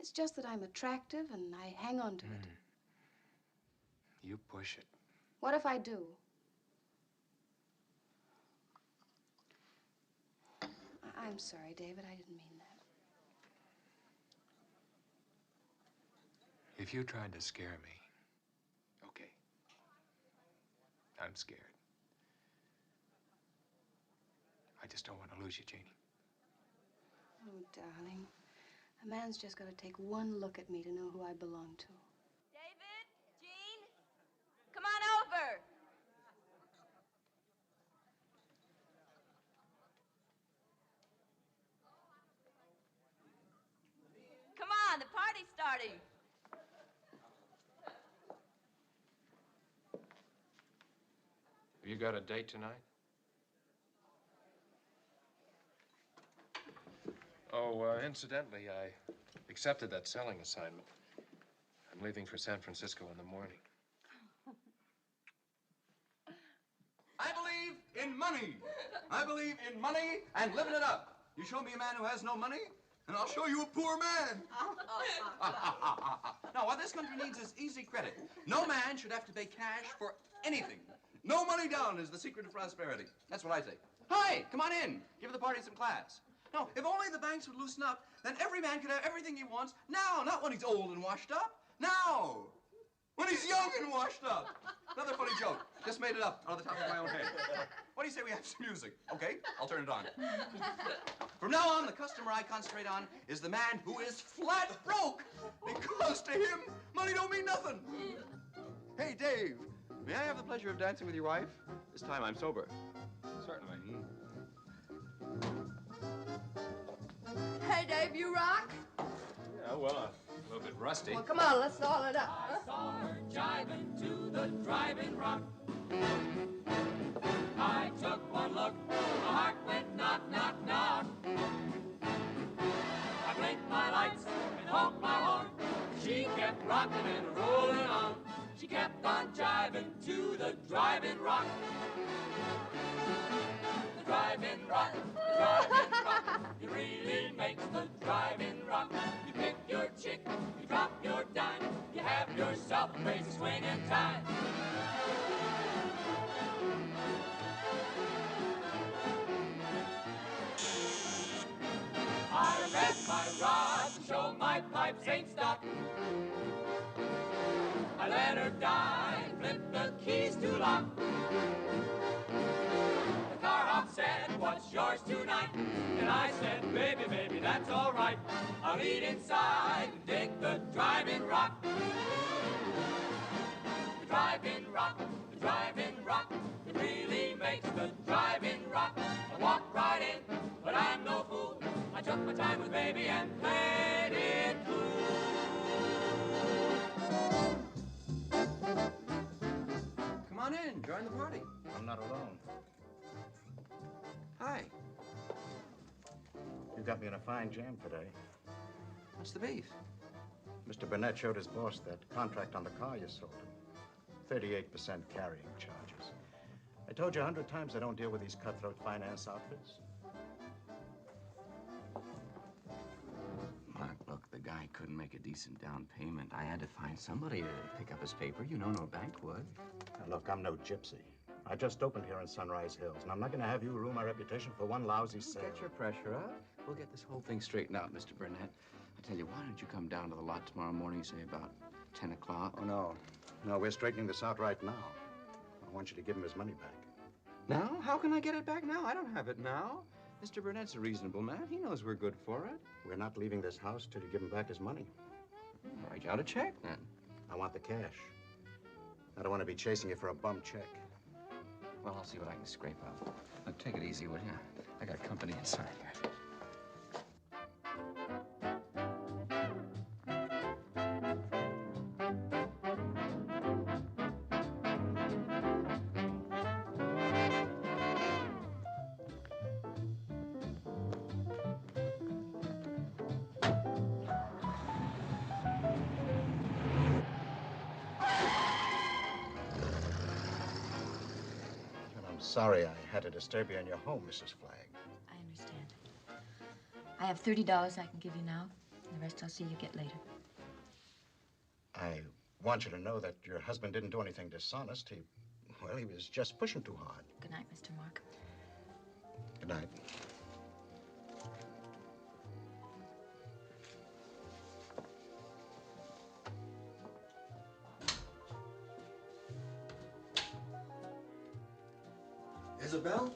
It's just that I'm attractive and I hang on to it. You push it. What if I do? I'm sorry, David. I didn't mean that. If you tried to scare me, okay. I'm scared. I just don't want to lose you, Janie. Oh, darling. A man's just got to take one look at me to know who I belong to. David, Jean, come on over. Come on, the party's starting. Have you got a date tonight? Oh, incidentally, I accepted that selling assignment. I'm leaving for San Francisco in the morning. I believe in money. I believe in money and living it up. You show me a man who has no money, and I'll show you a poor man. Now, what this country needs is easy credit. No man should have to pay cash for anything. No money down is the secret of prosperity. That's what I say. Hi, come on in. Give the party some class. No, if only the banks would loosen up, then every man could have everything he wants now, not when he's old and washed up. Now, when he's young and washed up. Another funny joke. Just made it up out of the top of my own head. What do you say we have some music? Okay, I'll turn it on. From now on, the customer I concentrate on is the man who is flat broke. Because to him, money don't mean nothing. Hey, Dave, may I have the pleasure of dancing with your wife? This time I'm sober. Certainly. Hey, Dave, you rock? Yeah, well, a little bit rusty. Well, come on, let's all it up. I saw her jiving to the driving rock. I took one look, my heart went knock, knock, knock. I blinked my lights and honked my horn. She kept rocking and rolling on. She kept on jiving to the driving rock. The driving rock, the driving rock. It really makes the driving rock. You pick your chick, you drop your dime, you have yourself a crazy swinging time. I read my rod to show my pipes ain't stuck. I let her die and flip the keys to lock. The car hop said, what's yours tonight? And I said, baby, baby, that's all right. I'll eat inside and dig the drive-in rock. The drive-in rock, the drive-in rock. It really makes the drive-in rock. I walked right in, but I'm no fool. I took my time with baby and played it cool. Come on in, join the party. I'm not alone. Hi. You got me in a fine jam today. What's the beef? Mr. Burnett showed his boss that contract on the car you sold him. 38% carrying charges. I told you 100 times I don't deal with these cutthroat finance outfits. Mark, look, the guy couldn't make a decent down payment. I had to find somebody to pick up his paper. You know no bank would. Now, look, I'm no gypsy. I just opened here in Sunrise Hills, and I'm not going to have you ruin my reputation for one lousy sale. Get your pressure up. We'll get this whole thing straightened out, Mr. Burnett. I tell you, why don't you come down to the lot tomorrow morning, say about 10 o'clock? Oh, no. No, we're straightening this out right now. I want you to give him his money back. Now? How can I get it back now? I don't have it now. Mr. Burnett's a reasonable man. He knows we're good for it. We're not leaving this house till you give him back his money. Write you out a check, then. I want the cash. I don't want to be chasing you for a bum check. Well, I'll see what I can scrape up. Now, take it easy, will you? I got company inside here. Sorry I had to disturb you in your home, Mrs. Flagg. I understand. I have $30 I can give you now. The rest I'll see you get later. I want you to know that your husband didn't do anything dishonest. He was just pushing too hard. Good night, Mr. Mark. Good night. Isabel?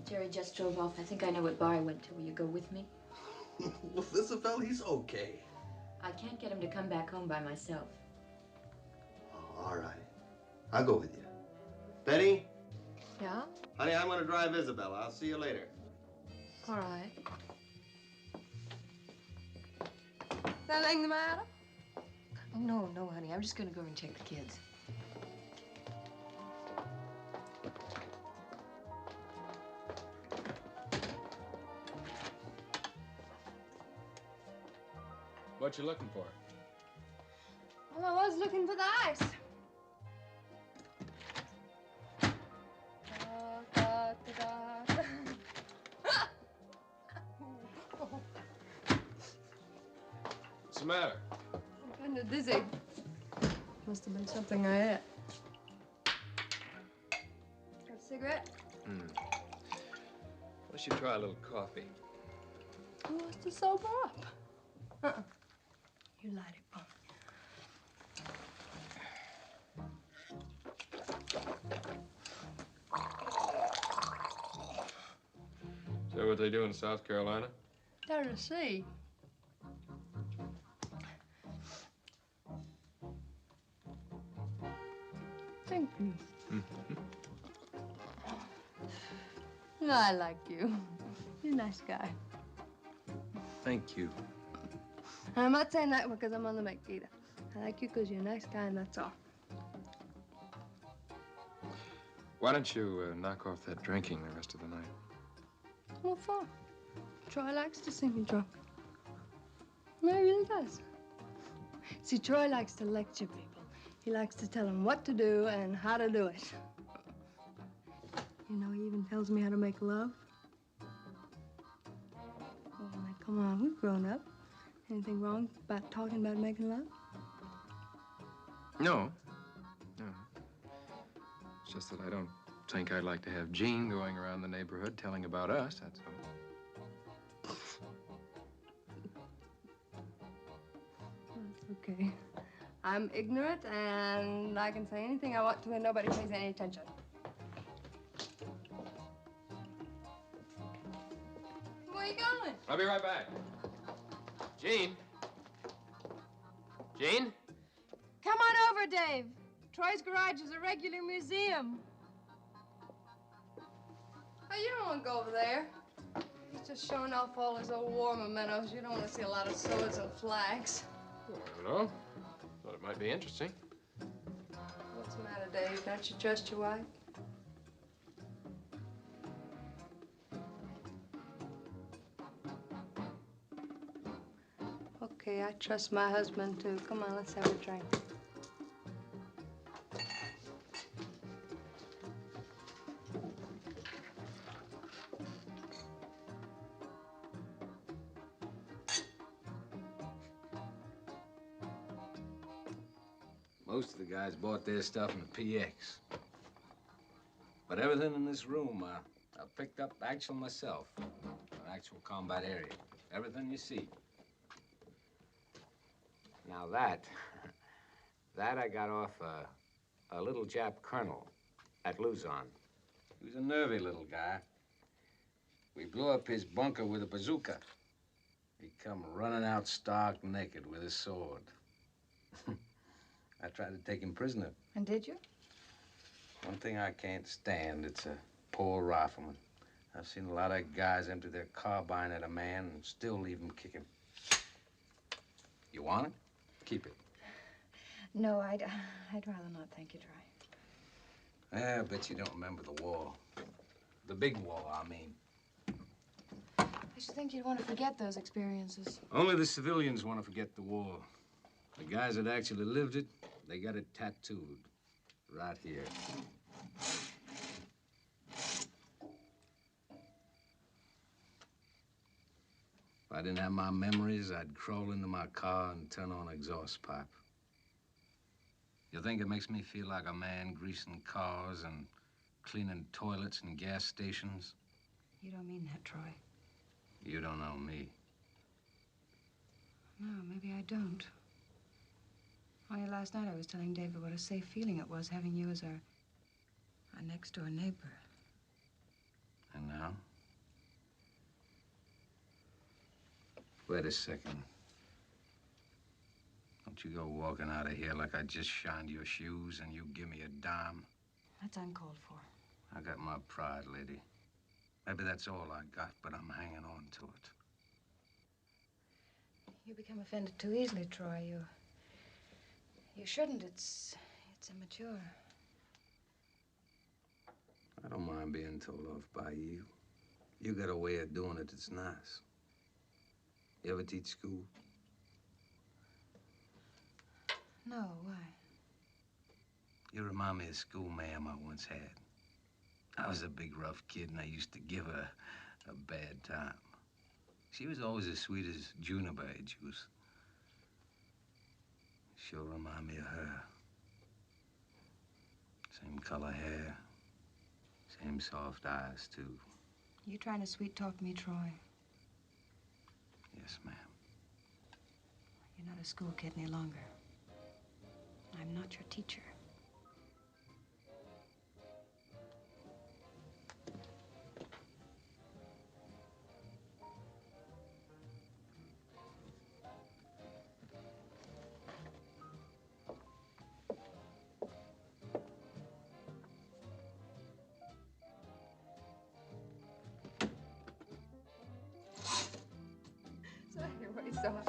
Jerry just drove off. I think I know what bar he went to. Will you go with me? With Isabel, he's okay. I can't get him to come back home by myself. Oh, all right. I'll go with you. Betty? Yeah? Honey, I'm going to drive Isabel. I'll see you later. All right. Is anything the matter? Oh, no, honey. I'm just going to go and check the kids. What you looking for? Well, I was looking for the ice. What's the matter? I'm kind of dizzy. Must have been something I ate. Got a cigarette? Why don't you try a little coffee? Who wants to sober up? You light it, Mom. Is that what they do in South Carolina? There to see. Thank you. I like you. You're a nice guy. Thank you. And I'm not saying that because I'm on the make either. I like you because you're a nice guy and that's all. Why don't you knock off that drinking the rest of the night? What for? Troy likes to see me drunk. No, he really does. See, Troy likes to lecture people. He likes to tell them what to do and how to do it. You know, he even tells me how to make love. Oh, now, come on, we've grown up. Anything wrong about talking about making love? No. It's just that I don't think I'd like to have Jean going around the neighborhood telling about us, that's all. Okay. I'm ignorant, and I can say anything I want to, and nobody pays any attention. Where are you going? I'll be right back. Jean? Jean? Come on over, Dave. Troy's garage is a regular museum. Oh, you don't want to go over there. He's just showing off all his old war mementos. You don't want to see a lot of swords and flags. I don't know. Thought it might be interesting. What's the matter, Dave? Don't you trust your wife? Okay, I trust my husband, too. Come on, let's have a drink. Most of the guys bought their stuff in the PX. But everything in this room, I picked up actual myself. An actual combat area. Everything you see. Now that I got off a little Jap colonel at Luzon. He was a nervy little guy. We blew up his bunker with a bazooka. He come running out stark naked with his sword. I tried to take him prisoner. And did you? One thing I can't stand, it's a poor rifleman. I've seen a lot of guys empty their carbine at a man and still leave him kicking. You want it? Keep it. No, I'd rather not, thank you, Troy. I bet you don't remember the war. The big war, I mean. I should think you'd want to forget those experiences. Only the civilians want to forget the war. The guys that actually lived it, they got it tattooed right here. If I didn't have my memories, I'd crawl into my car and turn on exhaust pipe. You think it makes me feel like a man greasing cars and cleaning toilets and gas stations? You don't mean that, Troy. You don't know me. No, maybe I don't. Only last night I was telling David what a safe feeling it was having you as our next-door neighbor. And now? Wait a second. Don't you go walking out of here like I just shined your shoes and you give me a dime. That's uncalled for. I got my pride, lady. Maybe that's all I got, but I'm hanging on to it. You become offended too easily, Troy. You shouldn't. It's immature. I don't mind being told off by you. You got a way of doing it that's nice. You ever teach school? No, why? You remind me of a school ma'am I once had. I was a big rough kid, and I used to give her a bad time. She was always as sweet as juniper juice. Sure remind me of her. Same color hair, same soft eyes, too. You trying to sweet-talk me, Troy? Yes, ma'am. You're not a school kid any longer. I'm not your teacher. So anyway,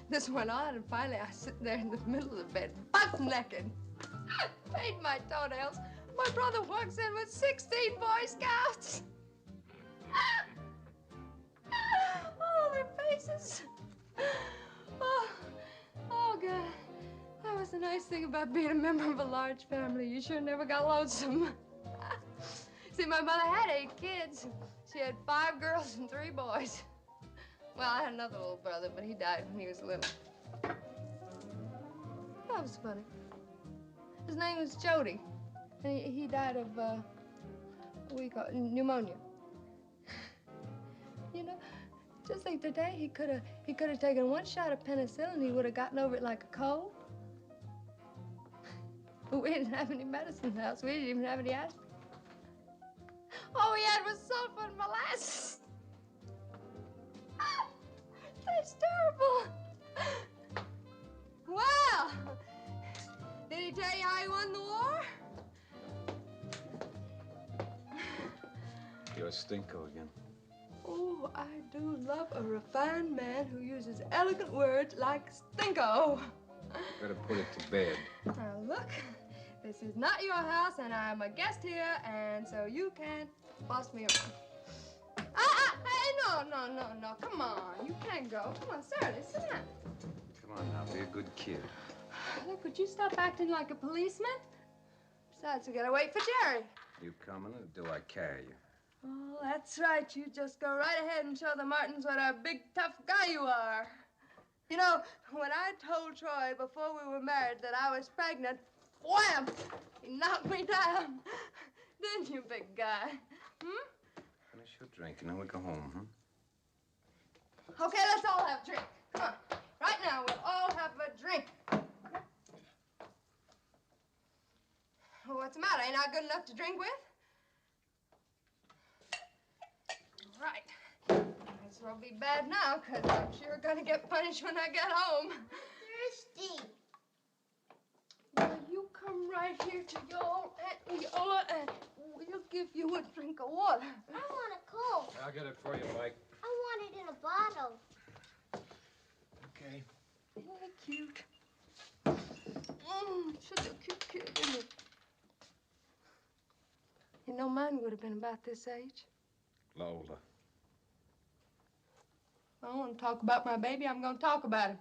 this went on, and finally I was sitting there in the middle of the bed, buck naked. Paid my toenails. My brother walks in with 16 Boy Scouts. Oh, their faces. Oh, God. That was the nice thing about being a member of a large family. You sure never got lonesome. See, my mother had 8 kids. She had 5 girls and 3 boys. Well, I had another little brother, but he died when he was little. That was funny. His name was Jody, and he died of, what do you call it, pneumonia. You know, Just think today he could have taken one shot of penicillin, he would have gotten over it like a cold. But we didn't have any medicine in the house. We didn't even have any aspirin. All we had was sulfur and molasses. That's terrible. Well, did he tell you how he won the war? You're Stinko again. Oh, I do love a refined man who uses elegant words like stinko. Better put it to bed. Now, look, this is not your house, and I'm a guest here, and so you can't boss me around. Hey, no, come on. You can't go. Come on, Shirley, sit down. Come on now, be a good kid. Look, would you stop acting like a policeman? Besides, we gotta wait for Jerry. You coming, or do I carry you? Oh, that's right. You just go right ahead and show the Martins what a big, tough guy you are. You know, when I told Troy before we were married that I was pregnant, wham! He knocked me down. Didn't you, big guy? Finish your drink, and then we go home, Okay, let's all have a drink. Come on. Right now, we'll all have a drink. Well, what's the matter? Ain't I good enough to drink with? All right. Might as well be bad now, because I'm sure gonna get punished when I get home. Thirsty. Well, you come right here to your old Aunt Leola, and we'll give you a drink of water. I want a Coke. I'll get it for you, Mike. I want it in a bottle. Okay. Isn't he cute? Such a cute kid, isn't he? You know, mine would have been about this age. Lola. If I want to talk about my baby, I'm going to talk about him.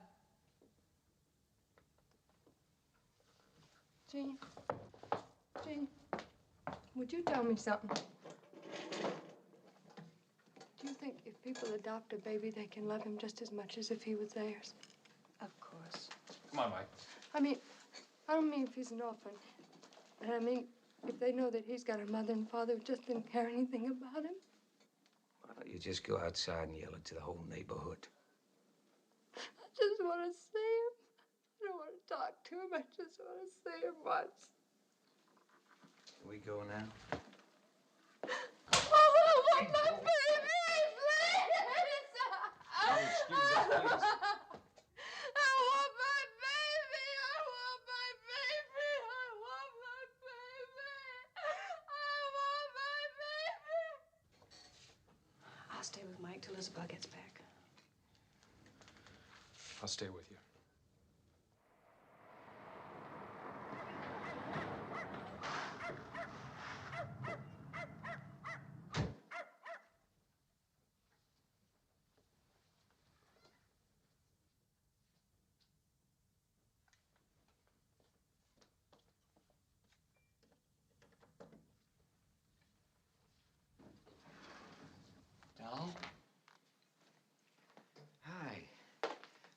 Gene, would you tell me something? Do you think if people adopt a baby, they can love him just as much as if he was theirs? Of course. Come on, Mike. I mean, I don't mean if he's an orphan. But I mean, if they know that he's got a mother and father who just didn't care anything about him. Why don't you just go outside and yell it to the whole neighborhood? I just want to see him. I don't want to talk to him. I just want to see him once. Can we go now? Oh, I want my baby, please! Excuse us, please. I want my baby! I want my baby! I want my baby! I want my baby! I'll stay with Mike till Isabel gets back. I'll stay with you. Doll? Hi.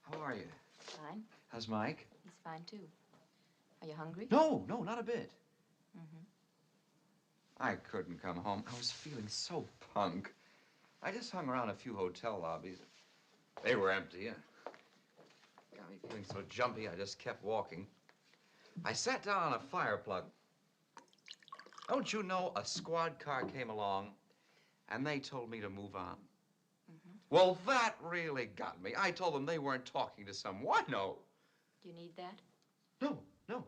How are you? Fine. How's Mike? He's fine, too. Are you hungry? No, not a bit. Mm-hmm. I couldn't come home. I was feeling so punk. I just hung around a few hotel lobbies. They were empty. Got me feeling so jumpy, I just kept walking. I sat down on a fire plug. Don't you know, a squad car came along, and they told me to move on. Mm-hmm. Well, that really got me. I told them they weren't talking to someone. No. Do you need that? No.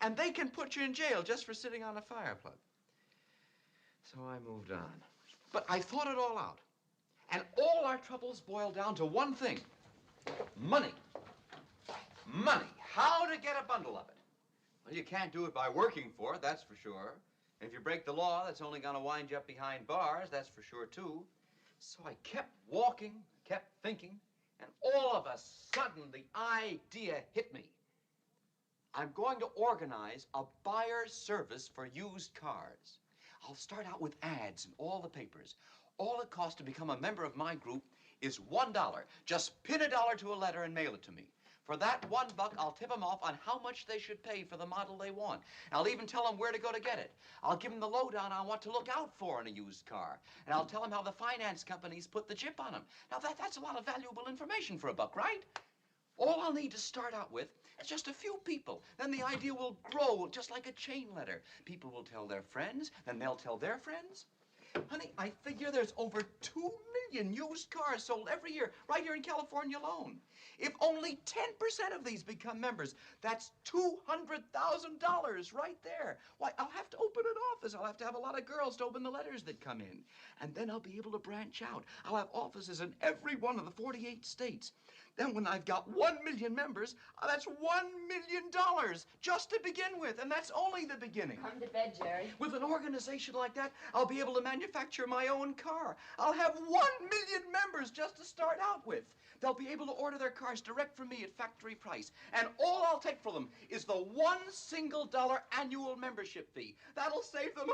And they can put you in jail just for sitting on a fire plug. So I moved on. But I thought it all out. And all our troubles boil down to one thing. Money. Money. How to get a bundle of it. Well, you can't do it by working for it, that's for sure. And if you break the law, that's only going to wind you up behind bars, that's for sure, too. So I kept walking, kept thinking, and all of a sudden the idea hit me. I'm going to organize a buyer service for used cars. I'll start out with ads in all the papers. All it costs to become a member of my group is $1. Just pin $1 to a letter and mail it to me. For that $1, I'll tip them off on how much they should pay for the model they want. I'll even tell them where to go to get it. I'll give them the lowdown on what to look out for in a used car. And I'll tell them how the finance companies put the chip on them. Now, that's a lot of valuable information for $1, right? All I'll need to start out with is just a few people. Then the idea will grow just like a chain letter. People will tell their friends, then they'll tell their friends. Honey, I figure there's over 2 million used cars sold every year, right here in California alone. If only 10% of these become members, that's $200,000 right there. Why, I'll have to open an office. I'll have to have a lot of girls to open the letters that come in. And then I'll be able to branch out. I'll have offices in every one of the 48 states. Then when I've got 1 million members, that's $1 million just to begin with, and that's only the beginning. Come to bed, Jerry. With an organization like that, I'll be able to manufacture my own car. I'll have 1 million members just to start out with. They'll be able to order their cars direct from me at factory price, and all I'll take for them is the $1 single annual membership fee. That'll save them $1,000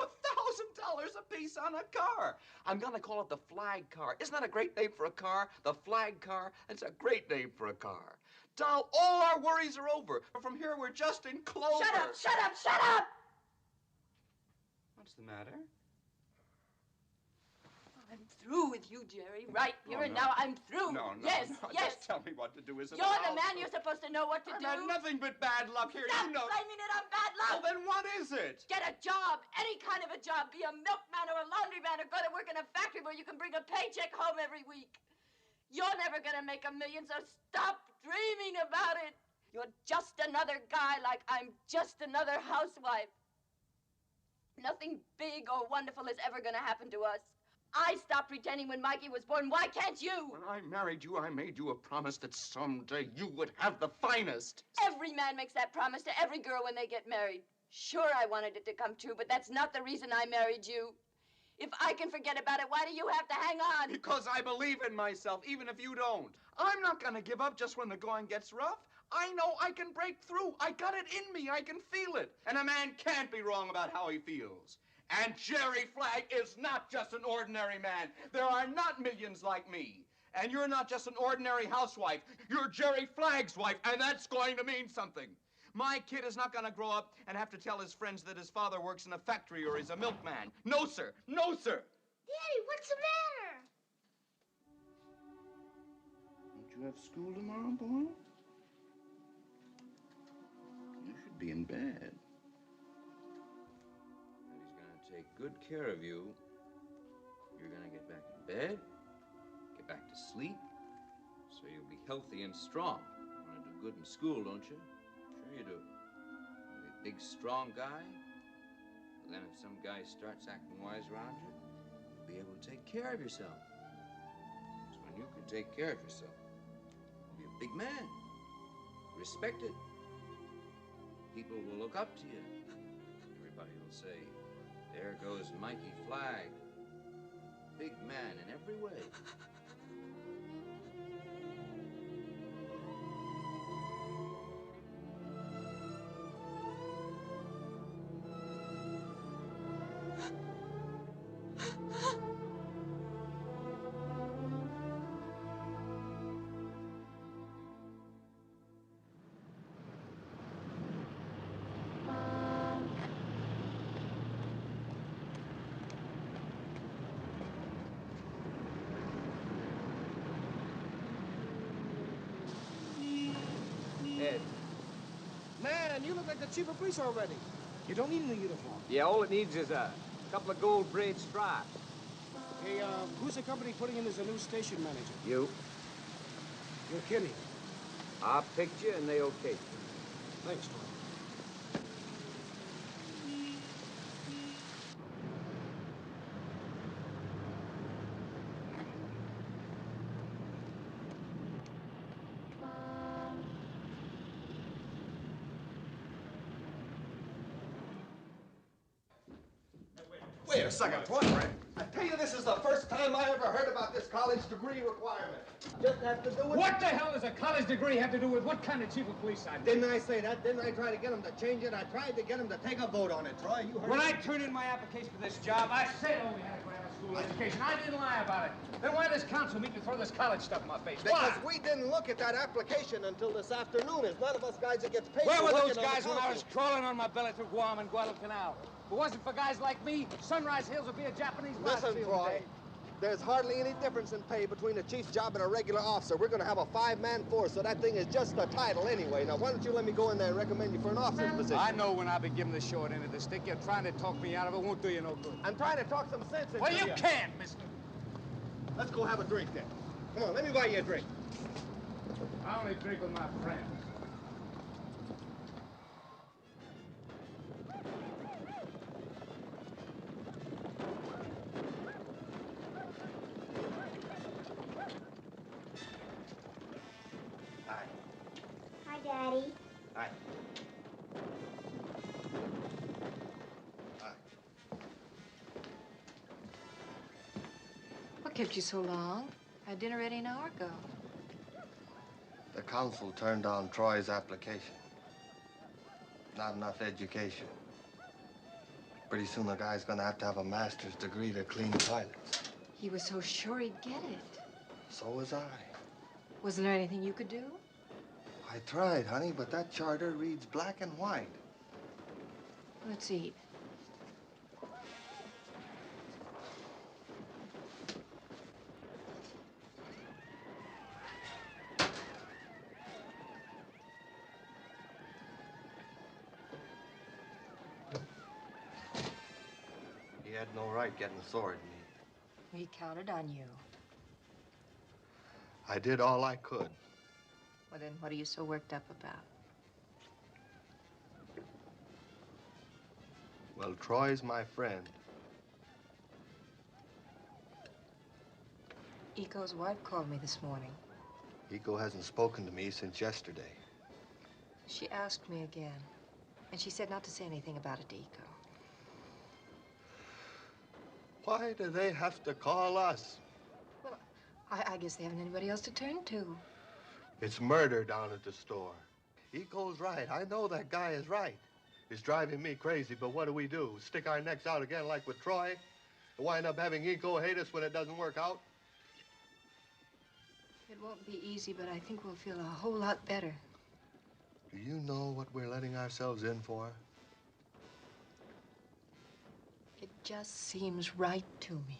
a piece on a car. I'm gonna call it the Flag Car. Isn't that a great name for a car? The Flag Car. That's a great name for a car. Doll, all our worries are over. From here, we're just in clover. Shut up, shut up, shut up! What's the matter? I'm through with you, Jerry. Right here and now, I'm through. No. Yes, yes. Just tell me what to do. Isn't You're the man. You're supposed to know what to do. I've had nothing but bad luck here. Stop You know. blaming it on bad luck. Well, then what is it? Get a job, any kind of a job. Be a milkman or a laundryman or go to work in a factory where you can bring a paycheck home every week. You're never gonna make $1 million, so stop dreaming about it. You're just another guy like I'm just another housewife. Nothing big or wonderful is ever gonna happen to us. I stopped pretending when Mikey was born. Why can't you? When I married you, I made you a promise that someday you would have the finest. Every man makes that promise to every girl when they get married. Sure, I wanted it to come true, but that's not the reason I married you. If I can forget about it, why do you have to hang on? Because I believe in myself, even if you don't. I'm not gonna give up just when the going gets rough. I know I can break through. I got it in me. I can feel it. And a man can't be wrong about how he feels. And Jerry Flagg is not just an ordinary man. There are not millions like me. And you're not just an ordinary housewife. You're Jerry Flagg's wife, and that's going to mean something. My kid is not going to grow up and have to tell his friends that his father works in a factory or he's a milkman. No, sir. No, sir. Daddy, what's the matter? Don't you have school tomorrow, boy? You should be in bed. Take good care of you. You're gonna get back in bed, get back to sleep, so you'll be healthy and strong. You wanna do good in school, don't you? Sure you do. You'll be a big, strong guy. But then if some guy starts acting wise around you, you'll be able to take care of yourself. So when you can take care of yourself, you'll be a big man, respected. People will look up to you. Everybody will say, there goes Mikey Flagg. Big man in every way. Ed. Man, you look like the chief of police already. You don't need a new uniform. Yeah, all it needs is a couple of gold braid stripes. Hey, who's the company putting in as a new station manager? You. You're kidding. I picked you and they okayed you. Thanks, Tom. Wait a second, Point. I tell you, this is the first time I ever heard about this college degree requirement. Just have to do it. What the hell does a college degree have to do with what kind of chief of police I am? Didn't I say that? Didn't I try to get them to change it? I tried to get them to take a vote on it, Troy. You heard When me. I turned in my application for this job, I said all we had to grab us school education. I didn't lie about it. Then why does council meet to throw this college stuff in my face? Because Why? we didn't look at that application until this afternoon. There's none of us guys that gets paid Where for were working those on the guys when I was council. crawling on my belly through Guam and Guadalcanal? If it wasn't for guys like me, Sunrise Hills would be a Japanese Listen, battlefield Troy, today. there's hardly any difference in pay between a chief's job and a regular officer. We're going to have a 5-man force, so that thing is just a title anyway. Now, why don't you let me go in there and recommend you for an officer's position? I know when I've been given the short end of the stick, you're trying to talk me out of it. Won't do you no good. I'm trying to talk some sense into Well, you can't, mister. Let's go have a drink then. Come on, let me buy you a drink. I only drink with my friends. Hi, Daddy. Hi. What kept you so long? I had dinner ready an hour ago. The council turned down Troy's application. Not enough education. Pretty soon the guy's gonna have a master's degree to clean toilets. He was so sure he'd get it. So was I. Wasn't there anything you could do? I tried, honey, but that charter reads black and white. Let's eat. He had no right getting sore at me. We counted on you. I did all I could. Well, then what are you so worked up about? Well, Troy's my friend. Eco's wife called me this morning. Eco hasn't spoken to me since yesterday. She asked me again, and she said not to say anything about it to Eco. Why do they have to call us? Well, I guess they haven't anybody else to turn to. It's murder down at the store. Eco's right. I know that guy is right. It's driving me crazy, but what do? Stick our necks out again like with Troy? And wind up having Eco hate us when it doesn't work out? It won't be easy, but I think we'll feel a whole lot better. Do you know what we're letting ourselves in for? It just seems right to me.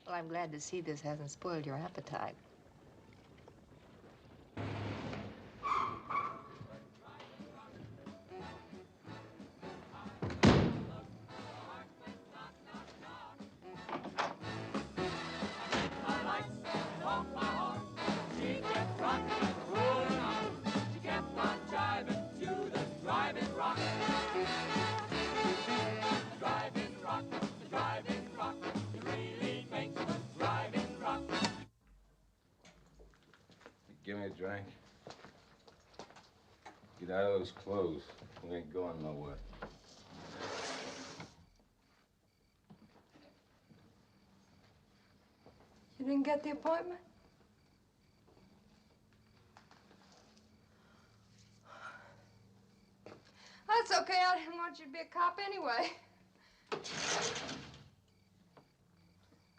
Well, I'm glad to see this hasn't spoiled your appetite. Give me a drink. Get out of those clothes. We ain't going nowhere. You didn't get the appointment? That's okay. I didn't want you to be a cop anyway.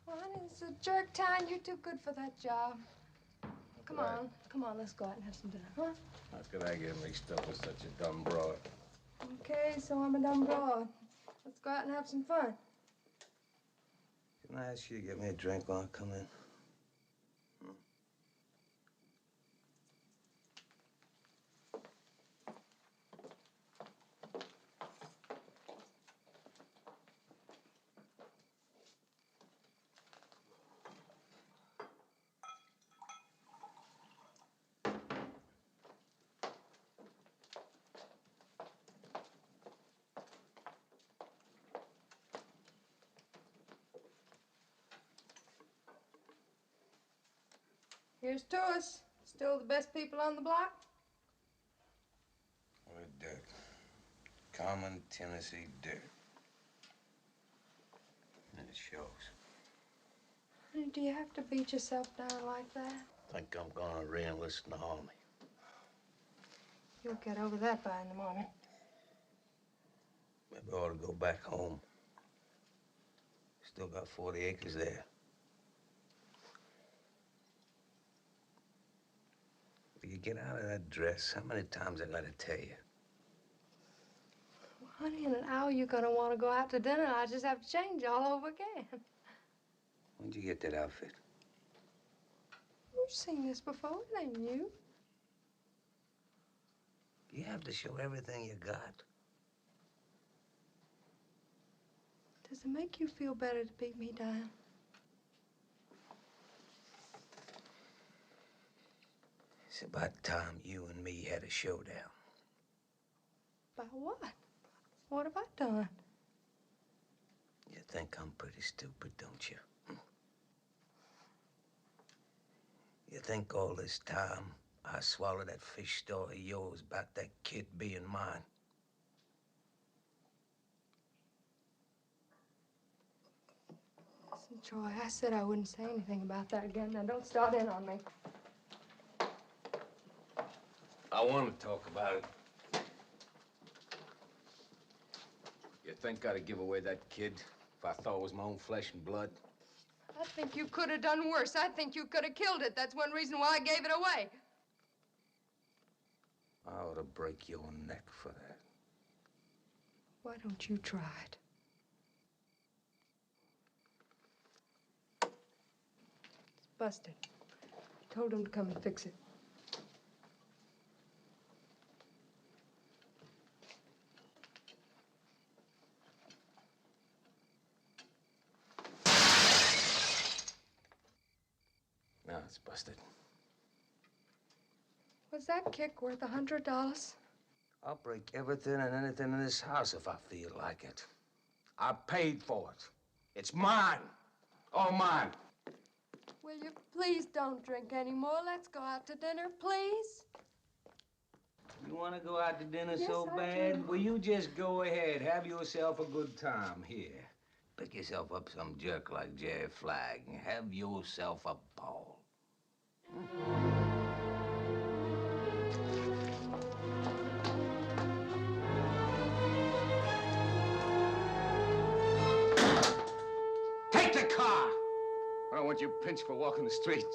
Well, honey, it's a jerk town. You're too good for that job. Come on, let's go out and have some dinner, huh? How could I get mixed up with such a dumb broad? Okay, so I'm a dumb broad. Let's go out and have some fun. Can I ask you to get me a drink while I come in? Here's to us. Still the best people on the block? We're dirt. Common Tennessee dirt. And it shows. Honey, do you have to beat yourself down like that? Think I'm gonna re-enlist in the army. You'll get over that by in the morning. Maybe I ought to go back home. Still got 40 acres there. Will you get out of that dress? How many times I gotta tell you? Well, honey, in an hour you're gonna want to go out to dinner. I just have to change all over again. When'd you get that outfit? You've seen this before. It ain't new. You have to show everything you got. Does it make you feel better to beat me down? It's about time you and me had a showdown. About what? What have I done? You think I'm pretty stupid, don't you? You think all this time I swallowed that fish story of yours about that kid being mine? Listen, Troy, I said I wouldn't say anything about that again. Now, don't start in on me. I want to talk about it. You think I'd give away that kid if I thought it was my own flesh and blood? I think you could have done worse. I think you could have killed it. That's one reason why I gave it away. I ought to break your neck for that. Why don't you try it? It's busted. I told him to come and fix it. No, it's busted. Was that kick worth $100? I'll break everything and anything in this house if I feel like it. I paid for it. It's mine. All mine. Will you please don't drink anymore? Let's go out to dinner, please. You want to go out to dinner Yes, so I bad? do. Well, you just go ahead. Have yourself a good time here. Pick yourself up some jerk like Jerry Flagg and have yourself a ball. Take the car! I don't want you pinched for walking the streets.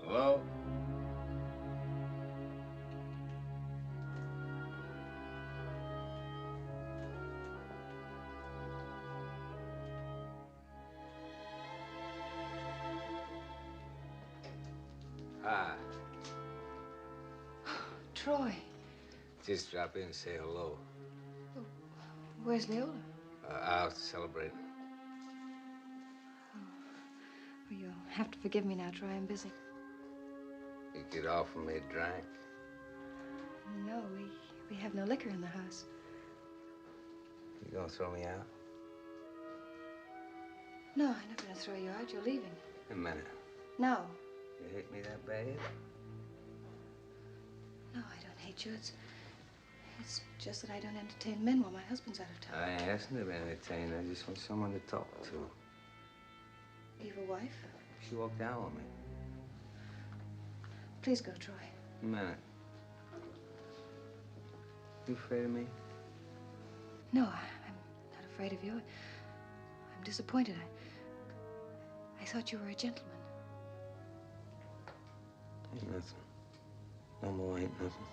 Hello? Hi. Troy, Just drop in and say hello. where's Leola? Out celebrating. Well, you'll have to forgive me now, Troy. I'm busy. You could offer me a drink. No, we have no liquor in the house. You gonna throw me out? No, I'm not going to throw you out. You're leaving. A minute. No. You hate me that bad? No, I don't hate you. It's just that I don't entertain men while my husband's out of town. I ain't asking to be entertained. I just want someone to talk to. You have a wife? She walked out on me. Please go, Troy. A minute. You afraid of me? No, I'm not afraid of you. I'm I'm disappointed. I thought you were a gentleman. Ain't nothing. No more ain't nothing.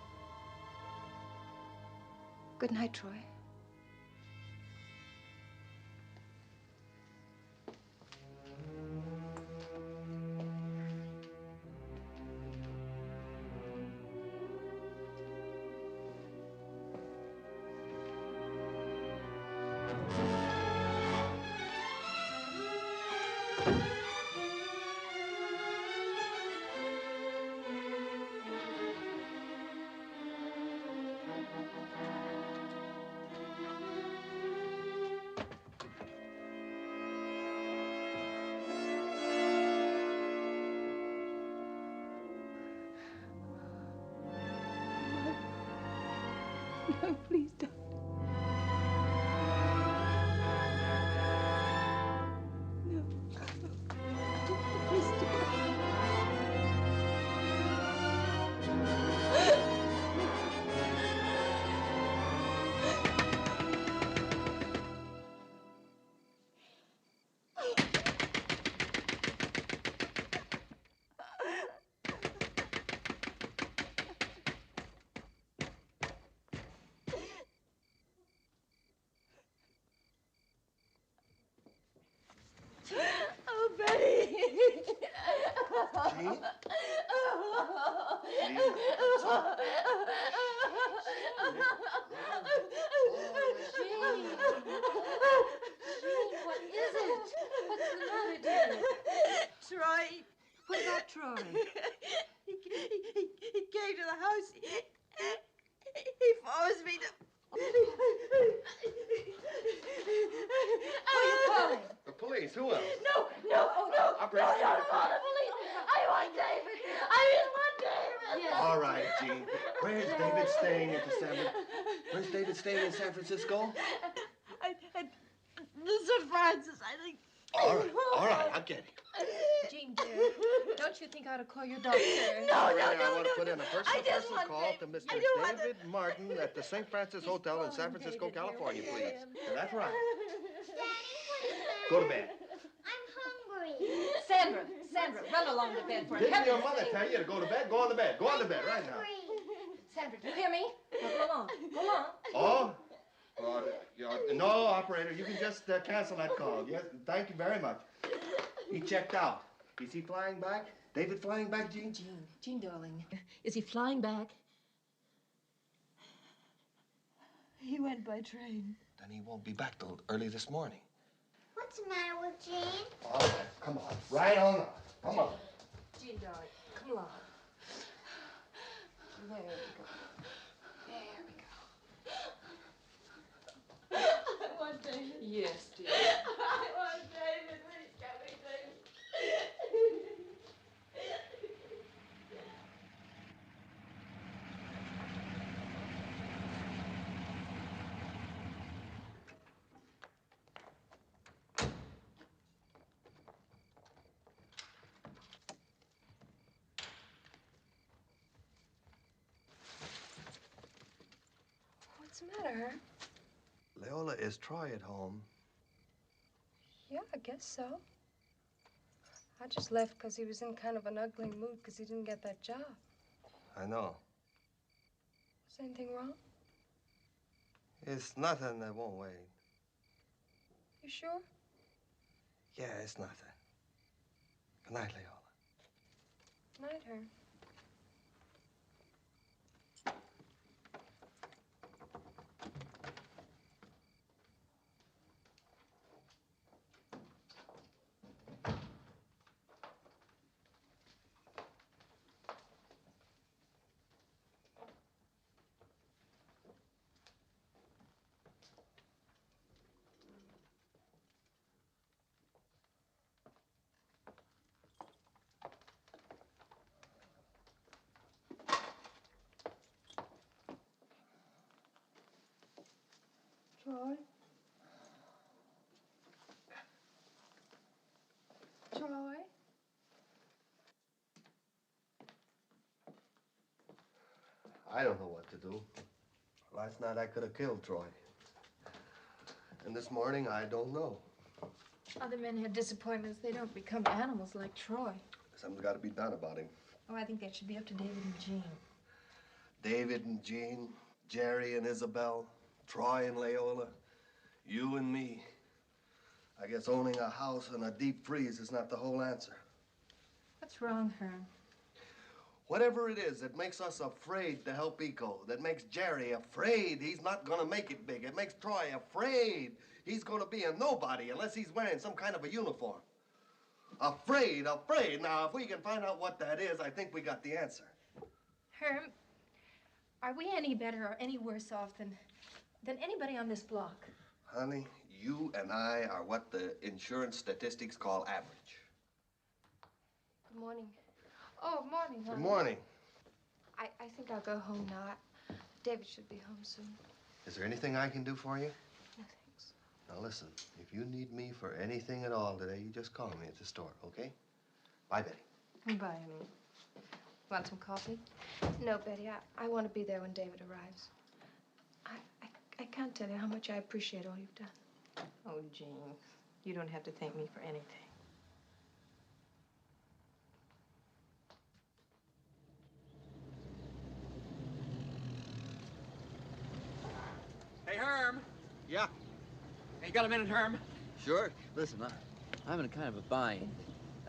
Good night, Troy. No, please don't. No. Please Oh, Betty. Jean? What is it? What's the matter, dear? Troy. What about Troy? He came to the house. He forced me to. Who are you calling? The police. Who else? No. Operator, Don't call the police. I want David. I want David. Yes. All right, Jean. Where's David staying Where's David staying in San Francisco? Sir Francis, I think. All right, I'll get him. Jean, dear, don't you think I ought to call your doctor? No. I want to put in a I just personal want call David. to Mr. I don't want David Martin at the St. Francis Hotel in San Francisco, California, please. That's right. Go to bed. I'm hungry. Sandra, run along to bed for Didn't heaven's your mother sake. tell you to go to bed? Go on to bed. Go on to bed right now. Sandra, do you hear me? Now, go along. Oh? No, operator, you can just cancel that call. Yes, thank you very much. He checked out. Is he flying back? David flying back, Jean? Jean, darling, is he flying back? He went by train. Then he won't be back till early this morning. What's the matter with Jean? All right, come on. Right on up. Come on. Jean, darling, come along. There we go. I want David. Yes, dear. I want David. Please get me David. What's the matter? Leola, is Troy at home? Yeah, I guess so. I just left because he was in kind of an ugly mood because he didn't get that job. I know. Is anything wrong? It's nothing that won't wait. You sure? Yeah, it's nothing. Good night, Leola. Night, Herm. Troy? Troy? I don't know what to do. Last night I could have killed Troy. And this morning I don't know. Other men have disappointments. They don't become animals like Troy. Something's got to be done about him. Oh, I think that should be up to David and Jean. David and Jean, Jerry and Isabel, Troy and Leola, you and me. I guess owning a house and a deep freeze is not the whole answer. What's wrong, Herm? Whatever it is that makes us afraid to help Eco, that makes Jerry afraid he's not gonna make it big, it makes Troy afraid he's gonna be a nobody unless he's wearing some kind of a uniform. Afraid, afraid. Now, if we can find out what that is, I think we got the answer. Herm, are we any better or any worse off than anybody on this block? Honey, you and I are what the insurance statistics call average. Good morning. Oh, morning, honey. Good morning. I think I'll go home now. David should be home soon. Is there anything I can do for you? No, thanks. Now, listen, if you need me for anything at all today, you just call me at the store, okay? Bye, Betty. Bye, honey. Want some coffee? No, Betty, I want to be there when David arrives. I can't tell you how much I appreciate all you've done. Oh, Jean, you don't have to thank me for anything. Hey, Herm. Yeah? Hey, you got a minute, Herm? Sure. Listen, I'm in kind of a bind.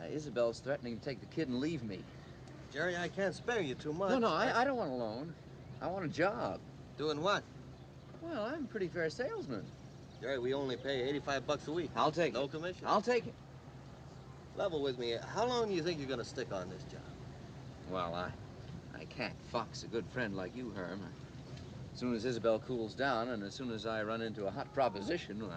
Isabel's threatening to take the kid and leave me. Jerry, I can't spare you too much. No, I don't want a loan. I want a job. Doing what? Well, I'm a pretty fair salesman. Jerry, we only pay $85 a week. I'll take it. No commission. I'll take it. Level with me. How long do you think you're going to stick on this job? Well, I can't fox a good friend like you, Herm. As soon as Isabel cools down and as soon as I run into a hot proposition,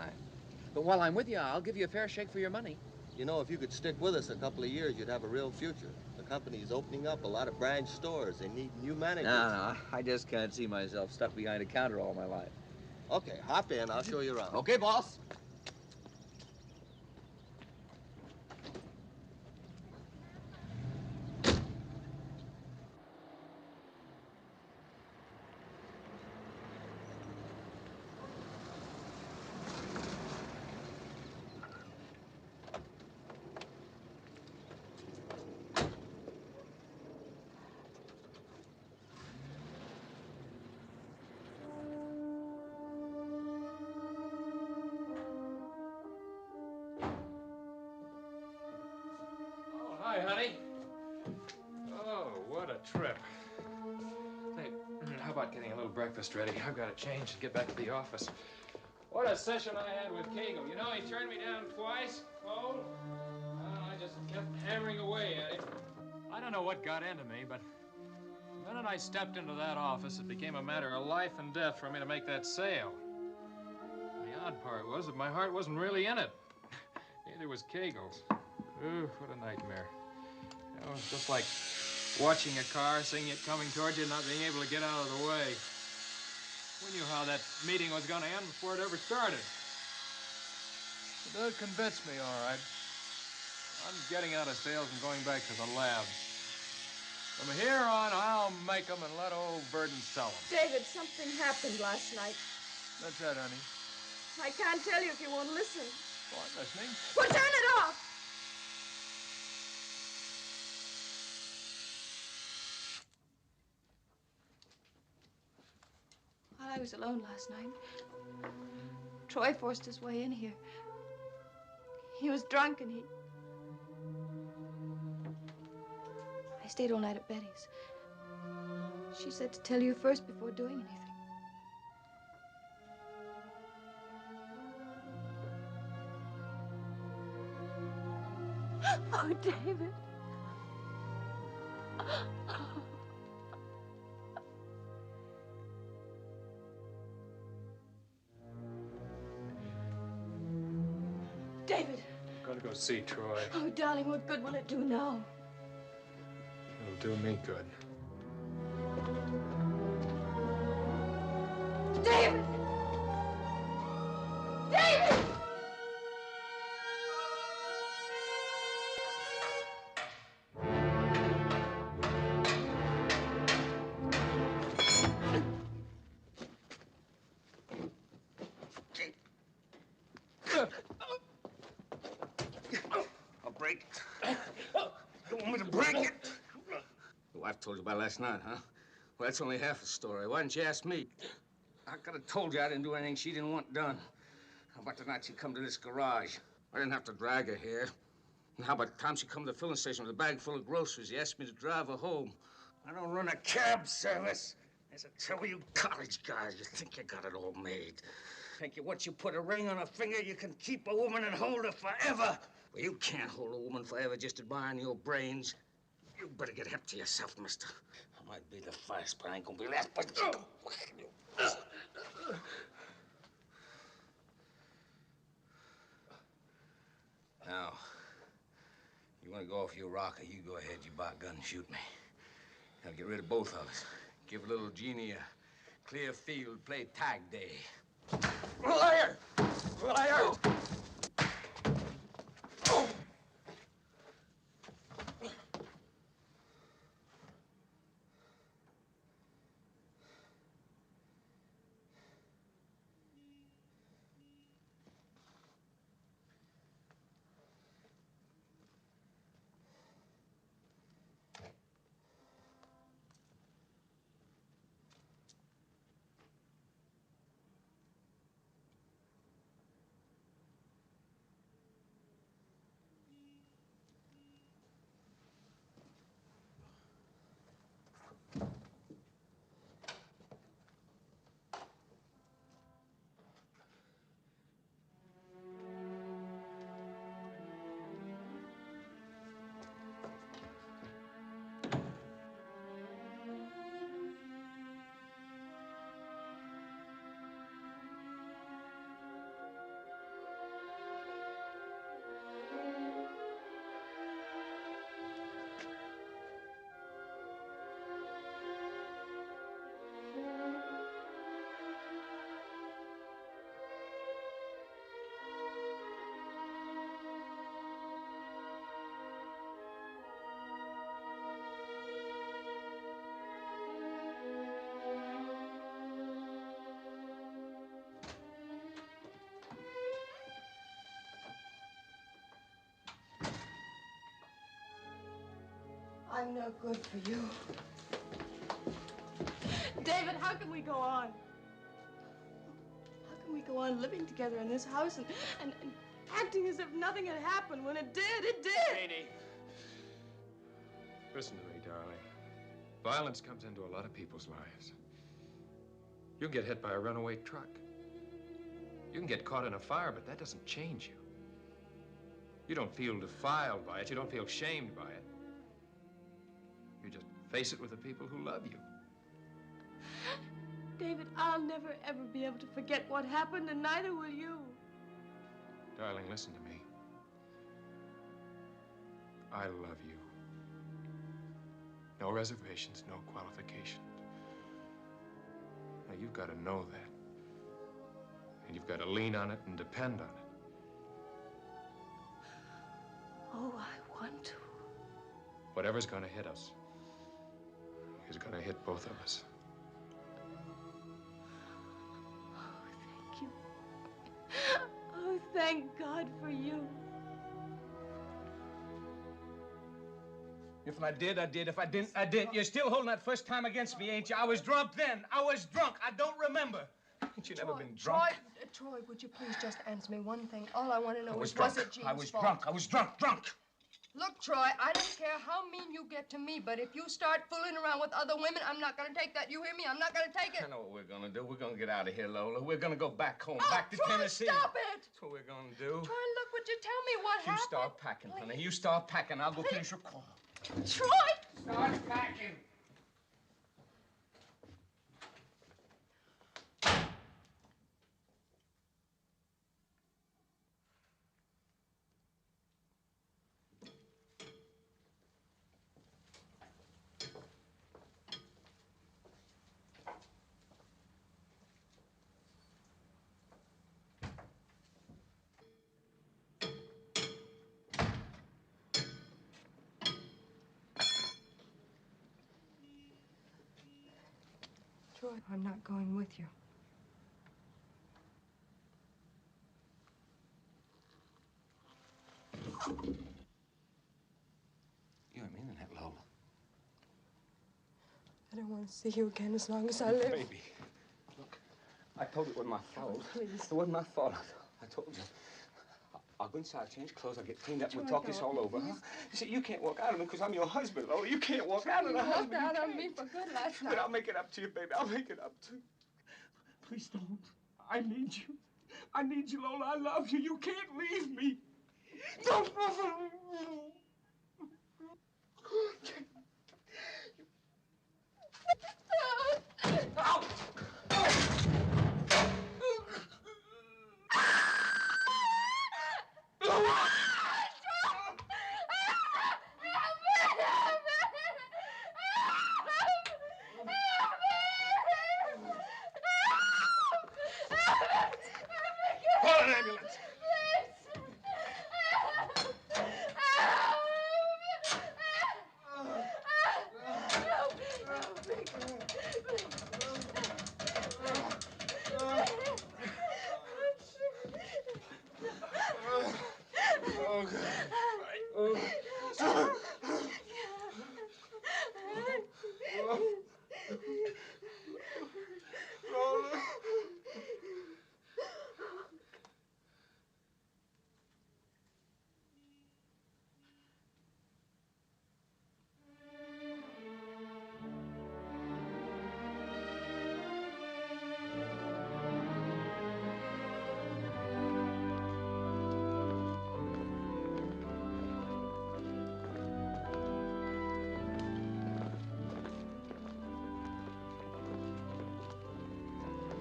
But while I'm with you, I'll give you a fair shake for your money. You know, if you could stick with us a couple of years, you'd have a real future. The company's opening up a lot of branch stores. They need new managers. No, I just can't see myself stuck behind a counter all my life. Okay, hop in. I'll show you around. Okay, boss. Hi, honey. Oh, what a trip. Hey, how about getting a little breakfast ready? I've got to change and get back to the office. What a session I had with Kegel. You know, he turned me down twice, cold. I just kept hammering away at him. I don't know what got into me, but the minute I stepped into that office, it became a matter of life and death for me to make that sale. The odd part was that my heart wasn't really in it. Neither was Kegel's. Ooh, what a nightmare. You know, it's just like watching a car, seeing it coming towards you, and not being able to get out of the way. We knew how that meeting was going to end before it ever started. It does convince me, all right. I'm getting out of sales and going back to the lab. From here on, I'll make them and let old Burden sell them. David, something happened last night. That's that, honey. I can't tell you if you won't listen. Oh, I'm listening. Well, turn it off! While I was alone last night, Troy forced his way in here. He was drunk and I stayed all night at Betty's. She said to tell you first before doing anything. Oh, David. David. I'm going to go see Troy. Oh, darling, what good will it do now? It'll do me good. David! David! told you about last night, huh? Well, that's only half the story. Why didn't you ask me? I could have told you I didn't do anything she didn't want done. How about the night she come to this garage? I didn't have to drag her here. And how about the time she come to the filling station with a bag full of groceries? She asked me to drive her home. I don't run a cab service. As I tell you college guys, you think you got it all made. Think you once you put a ring on her finger, you can keep a woman and hold her forever. Well, you can't hold a woman forever just admiring your brains. You better get hip to yourself, mister. I might be the first, but I ain't gonna be last. But... Now, you want to go off your rocker, you go ahead, you buy a gun and shoot me. Now get rid of both of us. Give little Jeannie a clear field, play tag day. Liar! Liar! I'm no good for you. David, how can we go on? How can we go on living together in this house and acting as if nothing had happened when it did? It did! Janie. Listen to me, darling. Violence comes into a lot of people's lives. You can get hit by a runaway truck. You can get caught in a fire, but that doesn't change you. You don't feel defiled by it. You don't feel shamed by it. You just face it with the people who love you. David, I'll never, ever be able to forget what happened, and neither will you. Darling, listen to me. I love you. No reservations, no qualifications. Now, you've got to know that. And you've got to lean on it and depend on it. Oh, I want to. Whatever's going to hit us is going to hit both of us. Oh, thank you. Oh, thank God for you. If I did, I did. If I didn't, I didn't. You're still holding that first time against me, ain't you? I was drunk then. I was drunk. I don't remember. Ain't you never been drunk? Troy, would you please just answer me one thing? All I want to know is, drunk. was it Jean's I was fault? drunk. I was drunk. Look, Troy, I don't care how mean you get to me, but if you start fooling around with other women, I'm not going to take that. You hear me? I'm not going to take it. I know what we're going to do. We're going to get out of here, Lola. We're going to go back home, Oh, back to Troy, Tennessee. stop it! That's what we're going to do. Troy, look, would you tell me what You happened? start packing, honey. You start packing. I'll go finish your call. Troy! Start packing. Troy, I'm not going with you. You ain't meaning that, Lola. want to see you again as long as I live. Baby, look, I told you it wasn't my fault. Please. It wasn't my fault. I told you. I'll go inside, change clothes, I'll get cleaned up, and we'll talk this all over, huh? You see, you can't walk out of me because I'm your husband, Lola. You can't walk out of the husband. You walked out on me for good last night. But I'll make it up to you, baby. I'll make it up to you. Please don't. I need you. I need you, Lola. I love you. You can't leave me. Don't. Out! Call an ambulance. Oh, God. Oh. Lola.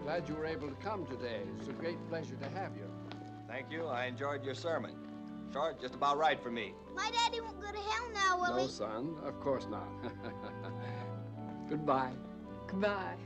Glad you were able to come today. It's a great pleasure to have you. Thank you. I enjoyed your sermon. Short, just about right for me. My daddy won't go to hell now, will he? No, son, of course not. Goodbye. Goodbye.